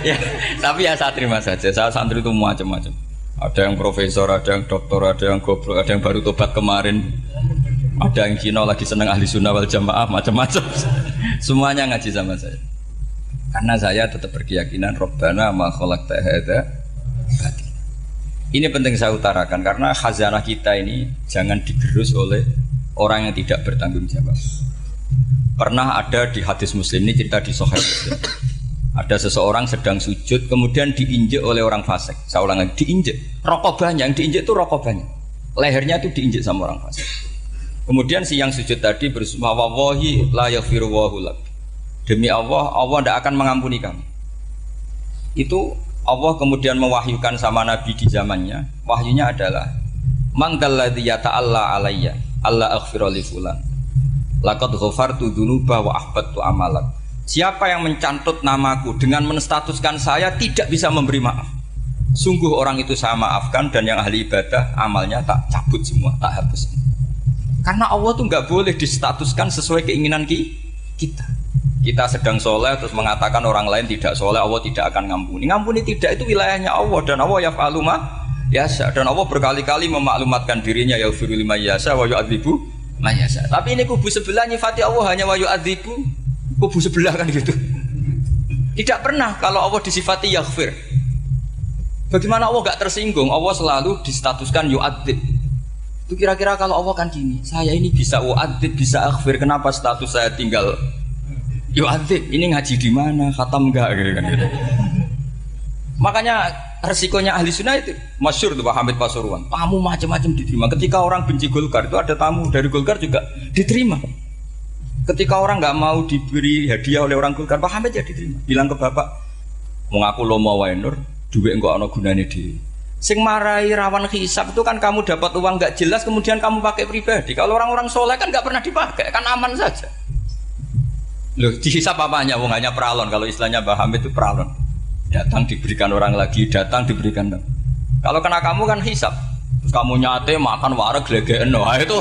Ya, tapi ya saya terima saja. Saya santri itu macam-macam. Ada yang profesor, ada yang doktor, ada yang goblok, ada yang baru tobat kemarin. Ada yang Cina lagi seneng ahli sunnah wal jamaah, macam-macam. Semuanya ngaji sama saya. Karena saya tetap berkeyakinan Rabbana ma khalaqta hadza batil. Ini penting saya utarakan karena khazanah kita ini jangan digerus oleh orang yang tidak bertanggung jawab. Pernah ada di hadis Muslim, ini cerita di Sahih Muslim. Ada seseorang sedang sujud kemudian diinjek oleh orang fasik. Saya ulang lagi, diinjek. Rokobahnya, yang diinjek itu rokobahnya. Lehernya itu diinjek sama orang fasik. Kemudian si yang sujud tadi bersumpah wallahi la yaghfiru wallahu lak. Demi Allah, Allah tidak akan mengampuni kamu. Itu Allah kemudian mewahyukan sama Nabi di zamannya. Wahyunya adalah mangkalladzi yata'alla alayya alla aghfira li fulan laqad ghafartu dzunuba wa ahbattu amalak. Siapa yang mencantut namaku dengan menstatuskan saya tidak bisa memberi maaf, sungguh orang itu saya maafkan dan yang ahli ibadah amalnya tak cabut semua, tak hapus. Karena Allah tuh nggak boleh distatuskan sesuai keinginan kita. Kita sedang soleh terus mengatakan orang lain tidak soleh, Allah tidak akan ngampuni. Ngampuni tidak, itu wilayahnya Allah dan Allah yaf'alu ma yasha. Dan Allah berkali-kali memaklumatkan dirinya yaghfiru liman yasha wa yu'adzibu man yasha. Tapi ini kubu sebelah nyifati Allah hanya wa yu'adzibu, kubu sebelah kan gitu. Tidak pernah kalau Allah disifati yaghfir. Bagaimana Allah gak tersinggung? Allah selalu distatuskan yu'adzib. Itu kira-kira kalau Allah kan gini, saya ini bisa wa'adzib, bisa aghfir, kenapa status saya tinggal yu'adzib? Ini ngaji di mana? Khatam enggak gitu kan gitu. Makanya resikonya ahli sunnah itu masyhur tuh Pak Hamid Pasuruan. Tamu macam-macam diterima. Ketika orang benci Golkar itu ada tamu dari Golkar juga diterima. Ketika orang nggak mau diberi hadiah oleh orang Golkar, Pak Hamid ya diterima. Bilang ke bapak, mau ngaku lomo wae nur, duit enggak ana gunane dhewe. Sing marai rawan hisab itu kan kamu dapat uang nggak jelas kemudian kamu pakai pribadi. Kalau orang-orang soleh kan nggak pernah dipakai, kan aman saja. Loh, dihisap apanya? Wong hanya peralon. Kalau istilahnya Mbah Hamid itu peralon. Datang diberikan orang lagi, datang diberikan. Kalau kena kamu kan hisap. Terus kamu nyate makan wareg glegeken. Wah itu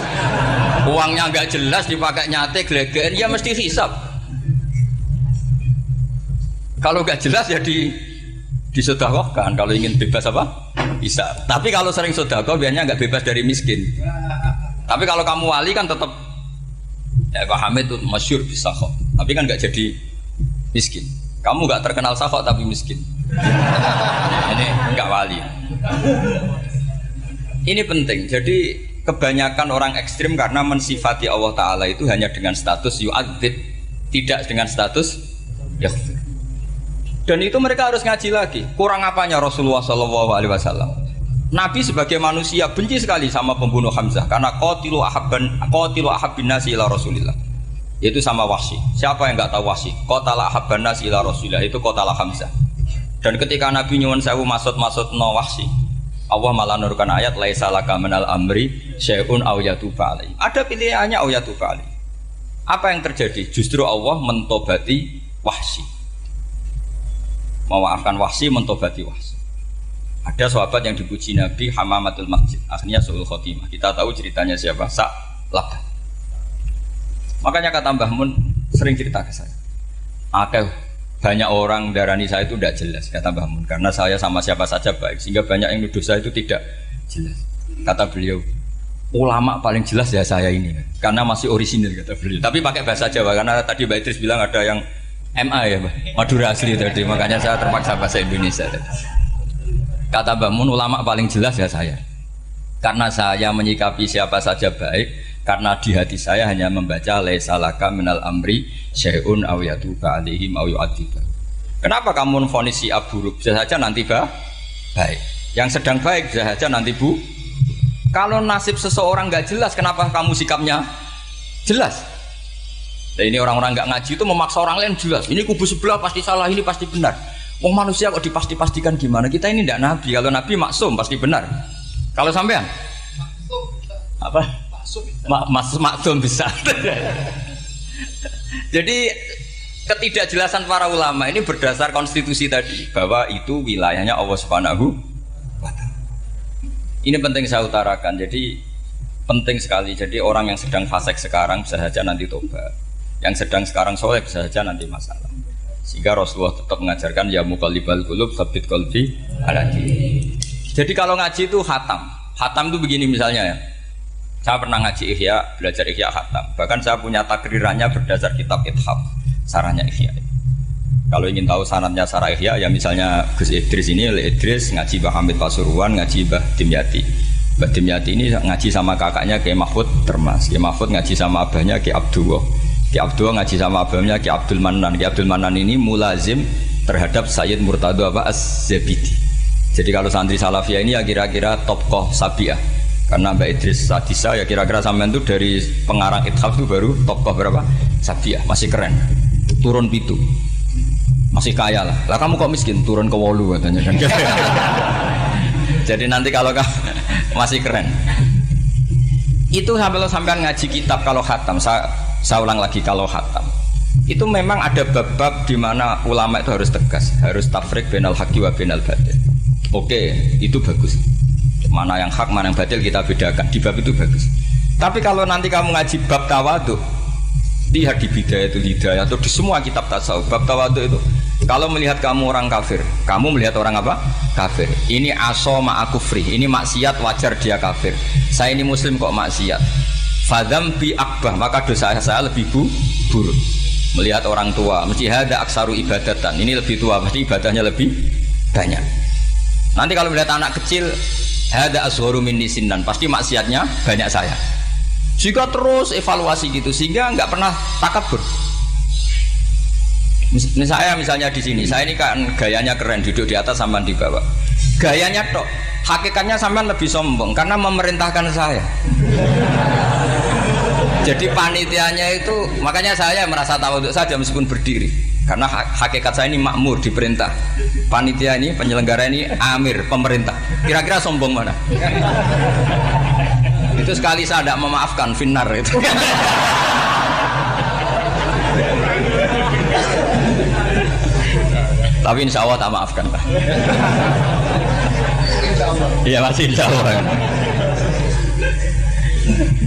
uangnya nggak jelas dipakai nyate glegeken, ya mesti hisap. Kalau nggak jelas ya disedekahkan. Kalau ingin bebas apa? Hisap. Tapi kalau sering sedekah biasanya nggak bebas dari miskin. Tapi kalau kamu wali kan tetap ya Pak Hamid itu masyhur bisa kok. Tapi kan nggak jadi miskin. Kamu nggak terkenal sakok tapi miskin. Ini nggak wali. Ini penting. Jadi kebanyakan orang ekstrim karena mensifati Allah Taala itu hanya dengan status yu'adzib, tidak dengan status yaghfir. Dan itu mereka harus ngaji lagi. Kurang apanya Rasulullah SAW? Nabi sebagai manusia benci sekali sama pembunuh Hamzah karena qatilu ahabbin nasi ila Rasulillah. Itu sama Wahsy. Siapa yang nggak tahu Wahsy? Qatala ahabban nasi ila Rasulillah, itu qatala Hamzah. Dan ketika Nabi nyuwun sewu maksud no Wahsy, Allah malah nurkan ayat laisa laka minal amri syai'un aw yatuba alaihi. Ada pilihannya aw yatuba alaihi. Apa yang terjadi? Justru Allah mentobati Wahsy. Memaafkan Wahsy, mentobati Wahsy. Ada sahabat yang dipuji Nabi Hamamatul Masjid, akhirnya su'ul khotimah. Kita tahu ceritanya siapa? Sa'labah. Makanya kata Mbah Mun sering cerita ke saya. Banyak orang darani saya itu tidak jelas, kata Mbah Mun, karena saya sama siapa saja baik, sehingga banyak yang nuduh saya itu tidak jelas. Kata beliau, ulama paling jelas ya saya ini, karena masih orisinil kata beliau. Tapi pakai bahasa Jawa karena tadi Mbak Idris bilang ada yang MA ya, Mbak. Madura asli tadi, makanya saya terpaksa bahasa Indonesia tadi. Kata Mbak Mun, ulama paling jelas ya saya. Karena saya menyikapi siapa saja baik, karena di hati saya hanya membaca laisa laka minal amri syai'un aw yatuba alaihim aw yu'adzib. Kenapa kamu vonis si buruk? Bisa saja nanti baik. Yang sedang baik bisa saja nanti bu. Kalau nasib seseorang nggak jelas, kenapa kamu sikapnya jelas? Nah, ini orang-orang nggak ngaji itu memaksa orang lain jelas. Ini kubu sebelah pasti salah, ini pasti benar. Wong manusia kok dipasti-pastikan gimana? Kita ini tidak nabi. Kalau nabi maksum pasti benar. Kalau sampean apa? Maksum bisa. Jadi ketidakjelasan para ulama ini berdasar konstitusi tadi bahwa itu wilayahnya Allah Subhanahu wa Ta'ala. Ini penting saya utarakan. Jadi penting sekali. Jadi orang yang sedang fasik sekarang bisa saja nanti tobat. Yang sedang sekarang soleh bisa saja nanti masalah. Sehingga Rasulullah tetap mengajarkan ya muqallibal qulub tsabbit qalbi ala dini. Jadi kalau ngaji itu khatam. Khatam itu begini misalnya ya. Saya pernah ngaji Ihya, belajar Ihya khatam. Bahkan saya punya takrirannya berdasar kitab Ithaf, sarahnya Ihya. Kalau ingin tahu sanadnya sarah Ihya ya misalnya Gus Idris ini, Idris ngaji Mbah Hamid Pasuruan, ngaji Mbah Dimyati. Mbah Dimyati ini ngaji sama kakaknya Kiai Mahfud Termas. Kiai Mahfud ngaji sama abahnya Kiai Abdullah. Ki Abdul ngaji sama abangnya Ki Abdul Manan. Ki Abdul Manan ini mulazim terhadap Sayyid Murtado Az-Zabidi. Jadi kalau santri Salafiyah ini ya kira-kira tokoh Sabiah. Karena Mbak Idris Sadisa ya kira-kira sampean itu dari pengarang Ithaf itu baru tokoh berapa? Sabiah, masih keren. Turun pitu. Masih kaya lah. Lah kamu kok miskin? Turun ke wolu katanya kan. Jadi nanti kalau masih keren. Itu sampean ngaji kitab kalau khatam. Saya ulang lagi kalau khatam itu memang ada bab-bab di mana ulama itu harus tegas, harus tafrik bainal haqqi wa bainal batil. Oke, itu bagus. Mana yang hak, mana yang batil kita bedakan. Di bab itu bagus. Tapi kalau nanti kamu ngaji bab tawadhu, lihat di Bidayatul Hidayah atau di semua kitab tasawuf, bab tawadhu itu kalau melihat kamu orang kafir, kamu melihat orang apa? Kafir. Ini aso ma'akufri, ini maksiat wajar dia kafir. Saya ini muslim kok maksiat. Fadam bi akbah, maka dosa saya lebih buruk. Melihat orang tua, mesti ada aksaru ibadatan. Ini lebih tua, pasti ibadahnya lebih banyak. Nanti kalau melihat anak kecil, ada asgharu minni sinnan, pasti maksiatnya banyak saya. Jika terus evaluasi gitu, sehingga nggak pernah takabur. Misalnya di sini, saya ini kan gayanya keren, duduk di atas sampai di bawah. Gayanya tok, hakikatnya sampean lebih sombong karena memerintahkan saya. Jadi panitianya itu, makanya saya merasa tawadhu saja meskipun berdiri. Karena hakikat saya ini makmur, diperintah. Panitia ini, penyelenggara ini amir, pemerintah. Kira-kira sombong mana? Itu sekali saya tidak memaafkan, finnar itu. Tapi insya Allah tak maafkan lah. Iya masih insya Allah.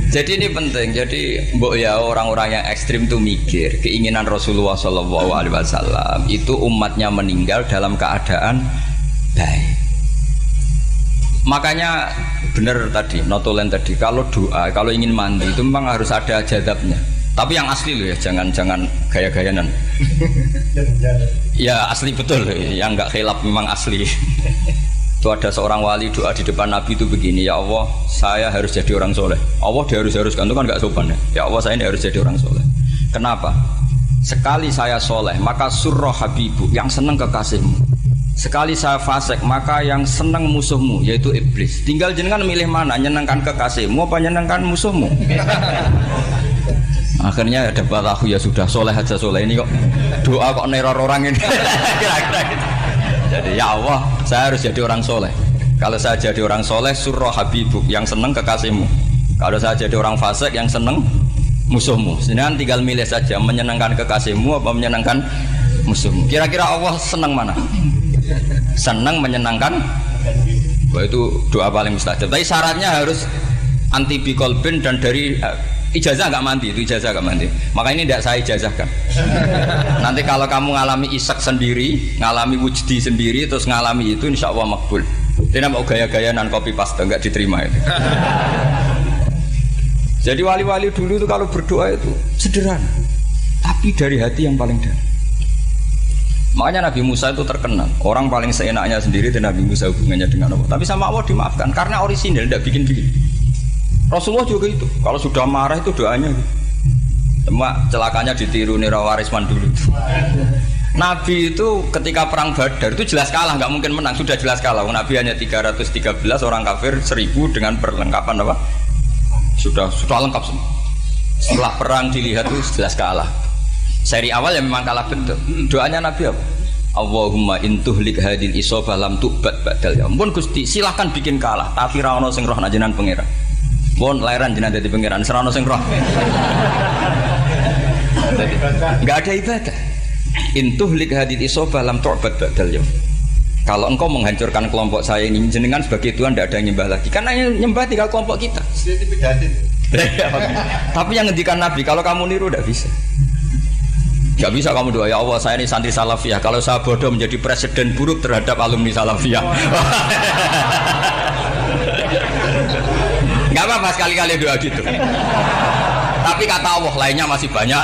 Jadi ini penting. Jadi mbok ya orang-orang yang ekstrim itu mikir keinginan Rasulullah SAW itu umatnya meninggal dalam keadaan baik. Makanya benar tadi notulen tadi kalau doa kalau ingin mandi itu memang harus ada jadabnya. Tapi yang asli loh ya, jangan gaya-gayanan. Ya asli betul, yang nggak khilaf memang asli. Itu ada seorang wali doa di depan Nabi itu begini, ya Allah saya harus jadi orang soleh. Allah diharuskan itu kan nggak sopan ya. Ya Allah saya ini harus jadi orang soleh. Kenapa? Sekali saya soleh maka surroh habibu, yang senang kekasihmu. Sekali saya fasik maka yang senang musuhmu, yaitu iblis. Tinggal jenengan milih mana, nyenangkan kekasihmu apa nyenangkan musuhmu. Akhirnya ada batahu ya sudah soleh aja soleh ini kok doa kok neror orang ini. Kira-kira gitu. Jadi ya Allah saya harus jadi orang soleh. Kalau saya jadi orang soleh surroh habibuk, yang seneng kekasihmu. Kalau saya jadi orang fasik yang seneng musuhmu. Sebenarnya tinggal milih saja, menyenangkan kekasihmu apa menyenangkan musuhmu. Kira-kira Allah seneng mana? Seneng menyenangkan. Wah itu doa paling mustajab. Tapi syaratnya harus anti bikolbin dan dari ijazah nggak mandi, itu ijazah nggak mandi. Maka ini tidak saya ijazahkan. Nanti kalau kamu ngalami isak sendiri, ngalami wujdi sendiri, terus ngalami itu insya Allah makbul. Tidak mau gaya-gaya nan copy paste nggak diterima itu. Jadi wali-wali dulu itu kalau berdoa itu sederhana, tapi dari hati yang paling dalam. Makanya Nabi Musa itu terkenal. Orang paling seenaknya sendiri dan Nabi Musa hubungannya dengan Allah. Tapi sama Allah dimaafkan karena orisinal, tidak bikin-bikin. Rasulullah juga itu. Kalau sudah marah itu doanya. Cuma celakanya ditiru Nira Warisman dulu. Nabi itu ketika perang Badar itu jelas kalah, nggak mungkin menang. Sudah jelas kalah. Nabi hanya 313 orang kafir 1000 dengan perlengkapan apa? Sudah lengkap semua. Setelah perang dilihat itu jelas kalah. Seri awal ya memang kalah betul. Doanya Nabi apa? Allahumma intuhlik hadil isobah lam tu'bad ba'dal ya. Ampun Gusti, silahkan bikin kalah, tapi ra ono sing roh nak jenengan pangeran. Pun lairan jenengan dadi pangeran, ora ono sing roh. Enggak ada ibadah. Intuhlik hadil isobah lam tu'bad ba'dal ya. Kalau engkau menghancurkan kelompok saya ini, jenengan sebagai Tuhan tidak ada yang nyembah lagi. Karena yang nyembah tinggal kelompok kita. Tapi yang ngendikan Nabi, kalau kamu niru tidak bisa. Gak bisa kamu doa, ya Allah saya ini santri salafiyah, kalau saya bodoh menjadi presiden buruk terhadap alumni salafiyah. Gak apa-apa sekali-kali doa gitu. Tapi kata Allah lainnya masih banyak.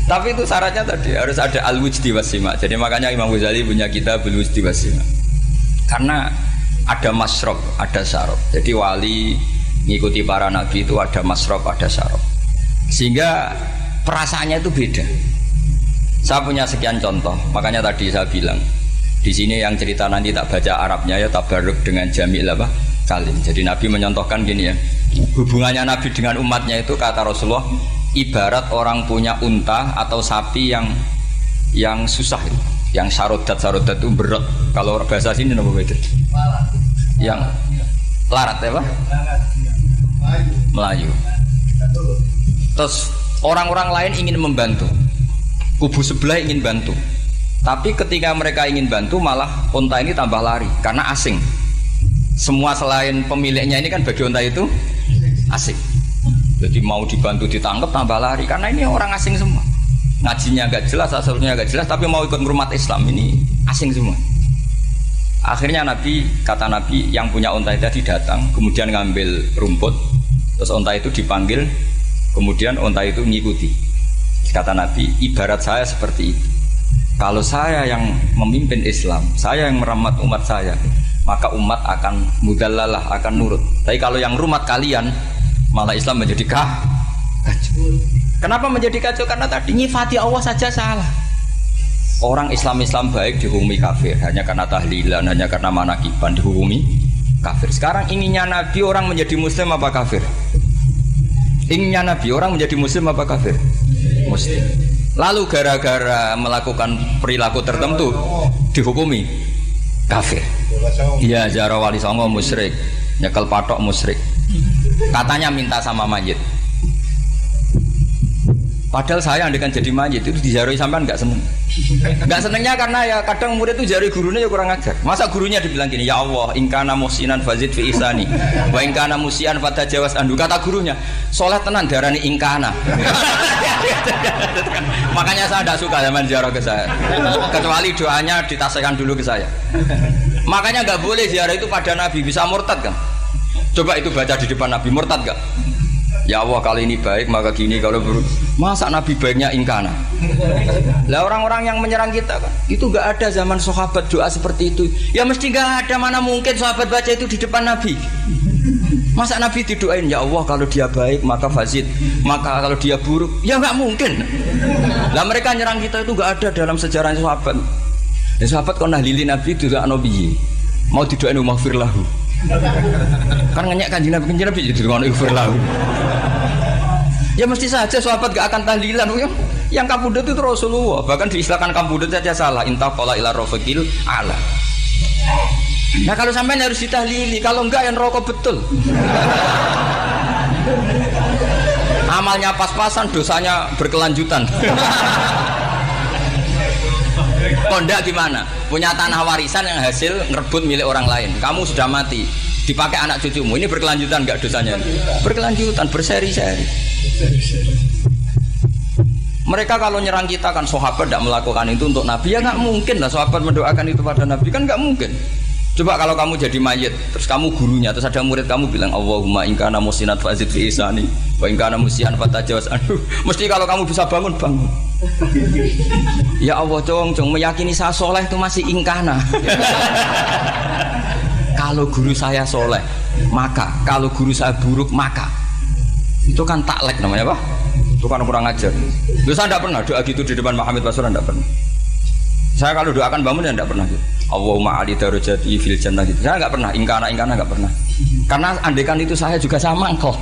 Tapi itu syaratnya tadi harus ada al-wujdi wasima. Jadi makanya Imam Ghazali punya kitab al-wujdi wasima. Karena ada masrob, ada syarab. Jadi wali ngikuti para nabi itu ada masrob, ada syarab. Sehingga perasaannya itu beda. Saya punya sekian contoh. Makanya tadi saya bilang di sini yang cerita nanti tak baca Arabnya ya tabarruk dengan jamil apa kalim. Jadi Nabi menyontohkan gini ya. Hubungannya Nabi dengan umatnya itu kata Rasulullah ibarat orang punya unta atau sapi yang susah itu. Yang sarodat itu berat. Kalau bahasa sini apa itu? Yang larat ya Pak? Melayu. Terus orang-orang lain ingin membantu. Kubu sebelah ingin bantu. Tapi ketika mereka ingin bantu malah unta ini tambah lari karena asing. Semua selain pemiliknya ini kan bagi unta itu asing. Jadi mau dibantu ditangkap tambah lari karena ini orang asing semua. Ngajinya agak jelas, asalnya agak jelas, tapi mau ikut merumat Islam ini asing semua. Akhirnya Nabi, kata Nabi yang punya unta tadi datang, kemudian ngambil rumput, terus unta itu dipanggil, kemudian unta itu mengikuti. Kata Nabi, ibarat saya seperti itu. Kalau saya yang memimpin Islam, saya yang merawat umat saya, maka umat akan mudallalah, akan nurut. Tapi kalau yang rumat kalian, malah Islam menjadi kacau. Kenapa menjadi kacau? Karena tadi nyifati Allah saja salah. Orang Islam baik dihukumi kafir hanya karena tahlilan, hanya karena manakiban dihukumi kafir. Sekarang inginnya Nabi orang menjadi muslim apa kafir? Inginnya Nabi orang menjadi muslim apa kafir? Muslim. Lalu gara-gara melakukan perilaku tertentu dihukumi kafir. Iya, ziarah wali songo musyrik, nyekel patok musyrik. Katanya minta sama mayit. Padahal saya andekan jadi mayit itu diziarahi sampean nggak seneng. Nggak senengnya karena ya kadang murid itu ziarahi gurunya ya kurang ajar. Masa gurunya dibilang gini, ya Allah, ingkana musinan fazid fi isani, wa ingkana musian fatajawas andu. Kata gurunya, soleh tenan darani ingkana. Makanya saya tidak suka zaman ziarah ke saya. Kecuali doanya ditasihkan dulu ke saya. Makanya nggak boleh ziarah itu pada Nabi, bisa murtad kan? Coba itu baca di depan Nabi, murtad nggak? Ya Allah kali ini baik maka gini, kalau buruk masa Nabi baiknya ingkana. Lah orang-orang yang menyerang kita kan itu nggak ada zaman sahabat doa seperti itu. Ya mesti nggak ada, mana mungkin sahabat baca itu di depan Nabi. Masa Nabi didoain ya Allah kalau dia baik maka fazid, maka kalau dia buruk ya nggak mungkin. Lah mereka nyerang kita itu nggak ada dalam sejarah sahabat. Dan sahabat kok nahlili Nabi itu gak nabi mau didoain maghfir lahu. Kan ngenyek kanjeng Nabi jadi ngono ighfir lahu. Ya mesti saja sahabat gak akan tahlilan. Yang kabudut itu Rasulullah. Bahkan diistilahkan kabudut saja salah. Intaqala ila rafiqil ala. Nah kalau sampai harus ditahlili, kalau enggak yang rokok betul. Amalnya pas-pasan, dosanya berkelanjutan. Kondak gimana? Punya tanah warisan yang hasil ngerebut milik orang lain. Kamu sudah mati, dipakai anak cucumu. Ini berkelanjutan enggak dosanya? Berkelanjutan, berseri-seri. Mereka kalau nyerang kita kan sahabat tidak melakukan itu untuk Nabi, ya nggak mungkin lah sahabat mendoakan itu pada Nabi, kan nggak mungkin. Coba kalau kamu jadi mayit, terus kamu gurunya, terus ada murid kamu bilang Allahumma in kana musinat fazid fi isani wa in kana musian fatajawaz anhu. Mesti kalau kamu bisa bangun. Ya Allah, cong meyakini saya soleh itu masih ingkana. Kalau guru saya soleh, maka kalau guru saya buruk, maka itu kan taklek namanya, Pak. Itu kan kurang ajar. Saya tidak pernah doa gitu di depan Muhammad Basura, tidak pernah. Saya kalau doakan bangun ya tidak pernah gitu. Allahumma ali darajati fil jannah gitu. Saya nggak pernah, ingkana nggak pernah. Karena andekan itu saya juga sama engkau.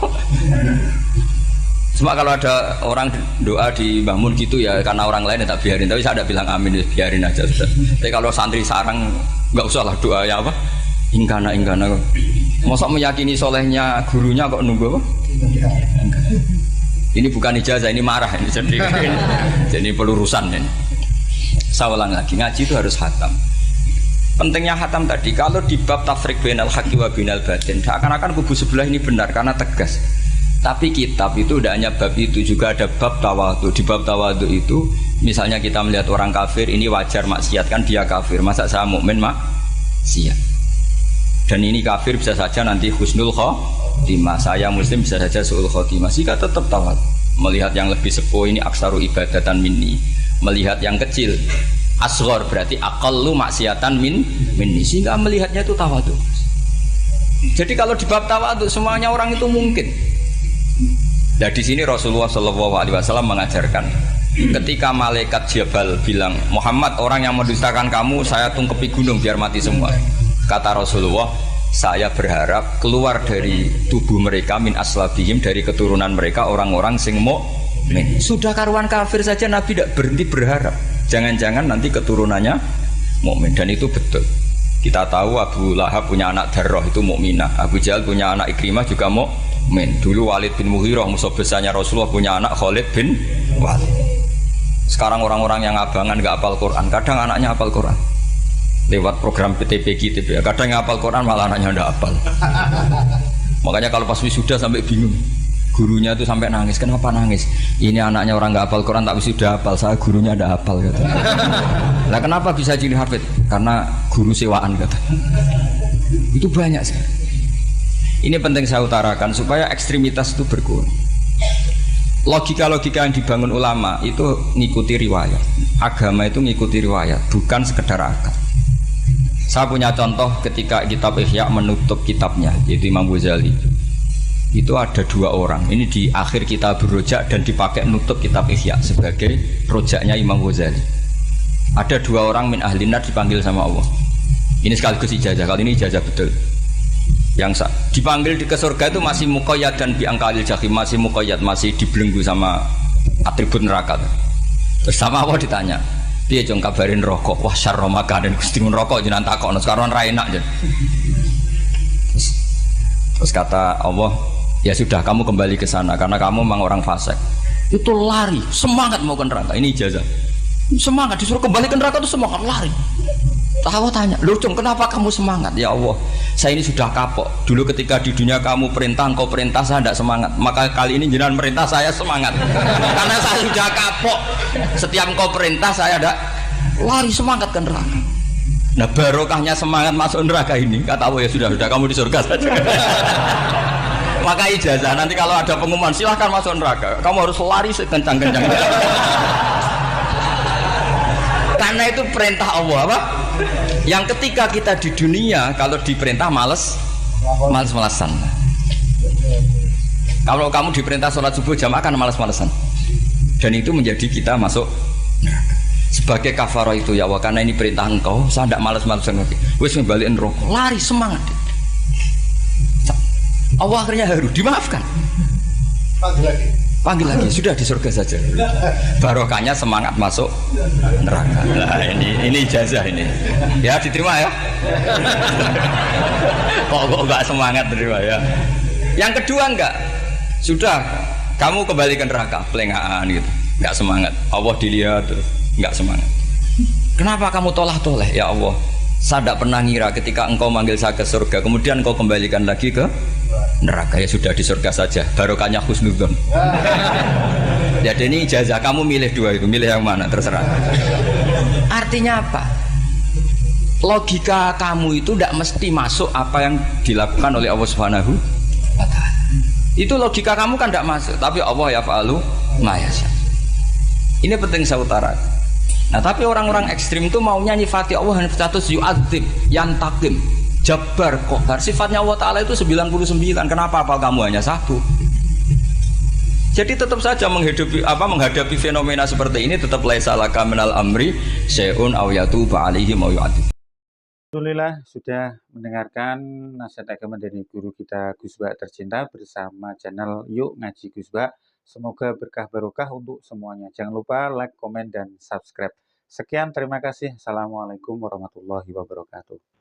Cuma kalau ada orang doa di bangun gitu ya karena orang lain ya tak biarin. Tapi saya tidak bilang amin, ya biarin aja sudah. Tapi kalau santri sarang nggak usah lah doa ya apa? Ingkana. Masa meyakini solehnya gurunya kok nunggu apa? Ini bukan ijazah, ini marah ini. Jadi pelurusan ini. Saya ulang lagi, ngaji itu harus khatam. Pentingnya khatam tadi, kalau di bab tafriq bainal haqqi wa bainal batin, seakan-akan kubu sebelah ini benar karena tegas. Tapi kitab itu tidak hanya bab itu, juga ada bab tawadhu. Di bab tawadhu itu, misalnya kita melihat orang kafir, ini wajar maksiat kan dia kafir. Masa saya mukmin maksiat? Dan ini kafir bisa saja nanti husnul khotimah, saya muslim bisa saja su'ul khotimah. Jika tetap tawadhu, melihat yang lebih sepuh ini aksaru ibadatan minni, melihat yang kecil asghar berarti aqallu maksiatan minni, sehingga melihatnya itu tawadhu. Jadi kalau di bab tawadhu semuanya orang itu mungkin. Nah di sini Rasulullah SAW mengajarkan, ketika malaikat Jabal bilang Muhammad, orang yang mendustakan kamu saya tungkepi gunung biar mati semua. Kata Rasulullah, saya berharap keluar dari tubuh mereka min aslabihim, dari keturunan mereka orang-orang sing mukmin. Sudah karuan kafir saja Nabi tidak berhenti berharap. Jangan-jangan nanti keturunannya mukmin, dan itu betul. Kita tahu Abu Lahab punya anak Darrah itu mukminah. Abu Jahal punya anak Ikrimah juga mukmin. Dulu Walid bin Mughirah musuh besarnya Rasulullah punya anak Khalid bin Walid. Sekarang orang-orang yang abangan nggak hafal Quran, kadang anaknya hafal Quran. Lewat program PTPG, kadang yang hafal Quran malah anaknya tidak hafal. Makanya kalau pas wisuda sampai bingung, gurunya itu sampai nangis. Kenapa nangis? Ini anaknya orang nggak hafal Quran, tapi sudah hafal. Saya gurunya tidak hafal kata. Lah kenapa bisa jadi hafid? Karena guru sewaan kata. Itu banyak sih. Ini penting saya utarakan supaya ekstremitas itu berkurang. Logika-logika yang dibangun ulama itu ngikuti riwayat. Agama itu ngikuti riwayat, bukan sekedar akal. Saya punya contoh ketika kitab Ihya menutup kitabnya, yaitu Imam Ghazali. Itu ada dua orang. Ini di akhir kitab Rojak dan dipakai nutup kitab Ihya sebagai rojaknya Imam Ghazali. Ada dua orang min ahli nar dipanggil sama Allah. Ini sekaligus ijazah. Kali ini ijazah betul. Yang dipanggil ke surga itu masih muqayyad dan biangkalil jahim, masih muqayyad, masih dibelenggu sama atribut neraka. Terus sama Allah ditanya, dia jong kabarin rokok, wah syarro makanan kustingun rokok jenang takok, sekarang ra enak jen. Terus kata Allah, ya sudah kamu kembali ke sana karena kamu memang orang fasik. Itu lari, semangat mau ke neraka. Ini ijazah. Semangat disuruh kembali ke neraka itu semangat lari. Allah tanya, loh Cung, kenapa kamu semangat? Ya Allah, saya ini sudah kapok. Dulu ketika di dunia kamu perintah, engkau perintah, saya tidak semangat. Maka kali ini jenengan perintah, saya semangat. Karena saya sudah kapok. Setiap engkau perintah, saya ada lari semangat ke neraka. Nah barokahnya semangat masuk neraka ini, kata Allah, ya sudah kamu di surga saja. Maka ijazah, nanti kalau ada pengumuman, silahkan masuk neraka. Kamu harus lari sekencang-kencang. Karena itu perintah Allah, apa? Yang ketika kita di dunia kalau diperintah males-malesan. Kalau kamu diperintah sholat subuh jamaah kan males-malesan. Dan itu menjadi kita masuk sebagai kafarah itu ya Allah, karena ini perintah engkau, saya tidak males-malesan lagi. Wes ngembaliin rokok, lari semangat. Allah akhirnya haru, dimaafkan. Panggil lagi, sudah di surga saja. Barokahnya semangat masuk neraka. Nah, ini ijazah ini. Ya diterima ya. Kok enggak semangat terima ya. Yang kedua enggak. Sudah kamu kembali ke neraka, pelengahan gitu. Enggak semangat. Allah dilihat terus enggak semangat. Kenapa kamu tolah-toleh? Ya Allah, saya tidak pernah ngira ketika engkau manggil saya ke surga, kemudian engkau kembalikan lagi ke neraka. Ya sudah di surga saja, barokahnya husnudzon. Jadi ini ijazah, kamu milih dua itu, milih yang mana terserah. Artinya apa? Logika kamu itu tidak mesti masuk apa yang dilakukan oleh Allah Subhanahu wa Ta'ala. Itu logika kamu kan tidak masuk, tapi Allah yaf'alu ma yasha. Ini penting saya utarakan. Nah, tapi orang-orang ekstrim itu maunya nyifati Allah dengan status yu'adzib, yantakim, jabbar, qahar. Sifatnya Allah Ta'ala itu 99. Kenapa apa kamu hanya satu? Jadi tetap saja menghadapi fenomena seperti ini tetap laisa laka minal amri syai'un aw yatuba alaihim aw yu'adzib. Alhamdulillah sudah mendengarkan nasihat agama dari guru kita Gus Ba tercinta bersama channel Yuk Ngaji Gus Ba. Semoga berkah barokah untuk semuanya. Jangan lupa like, komen, dan subscribe. Sekian, terima kasih. Assalamualaikum warahmatullahi wabarakatuh.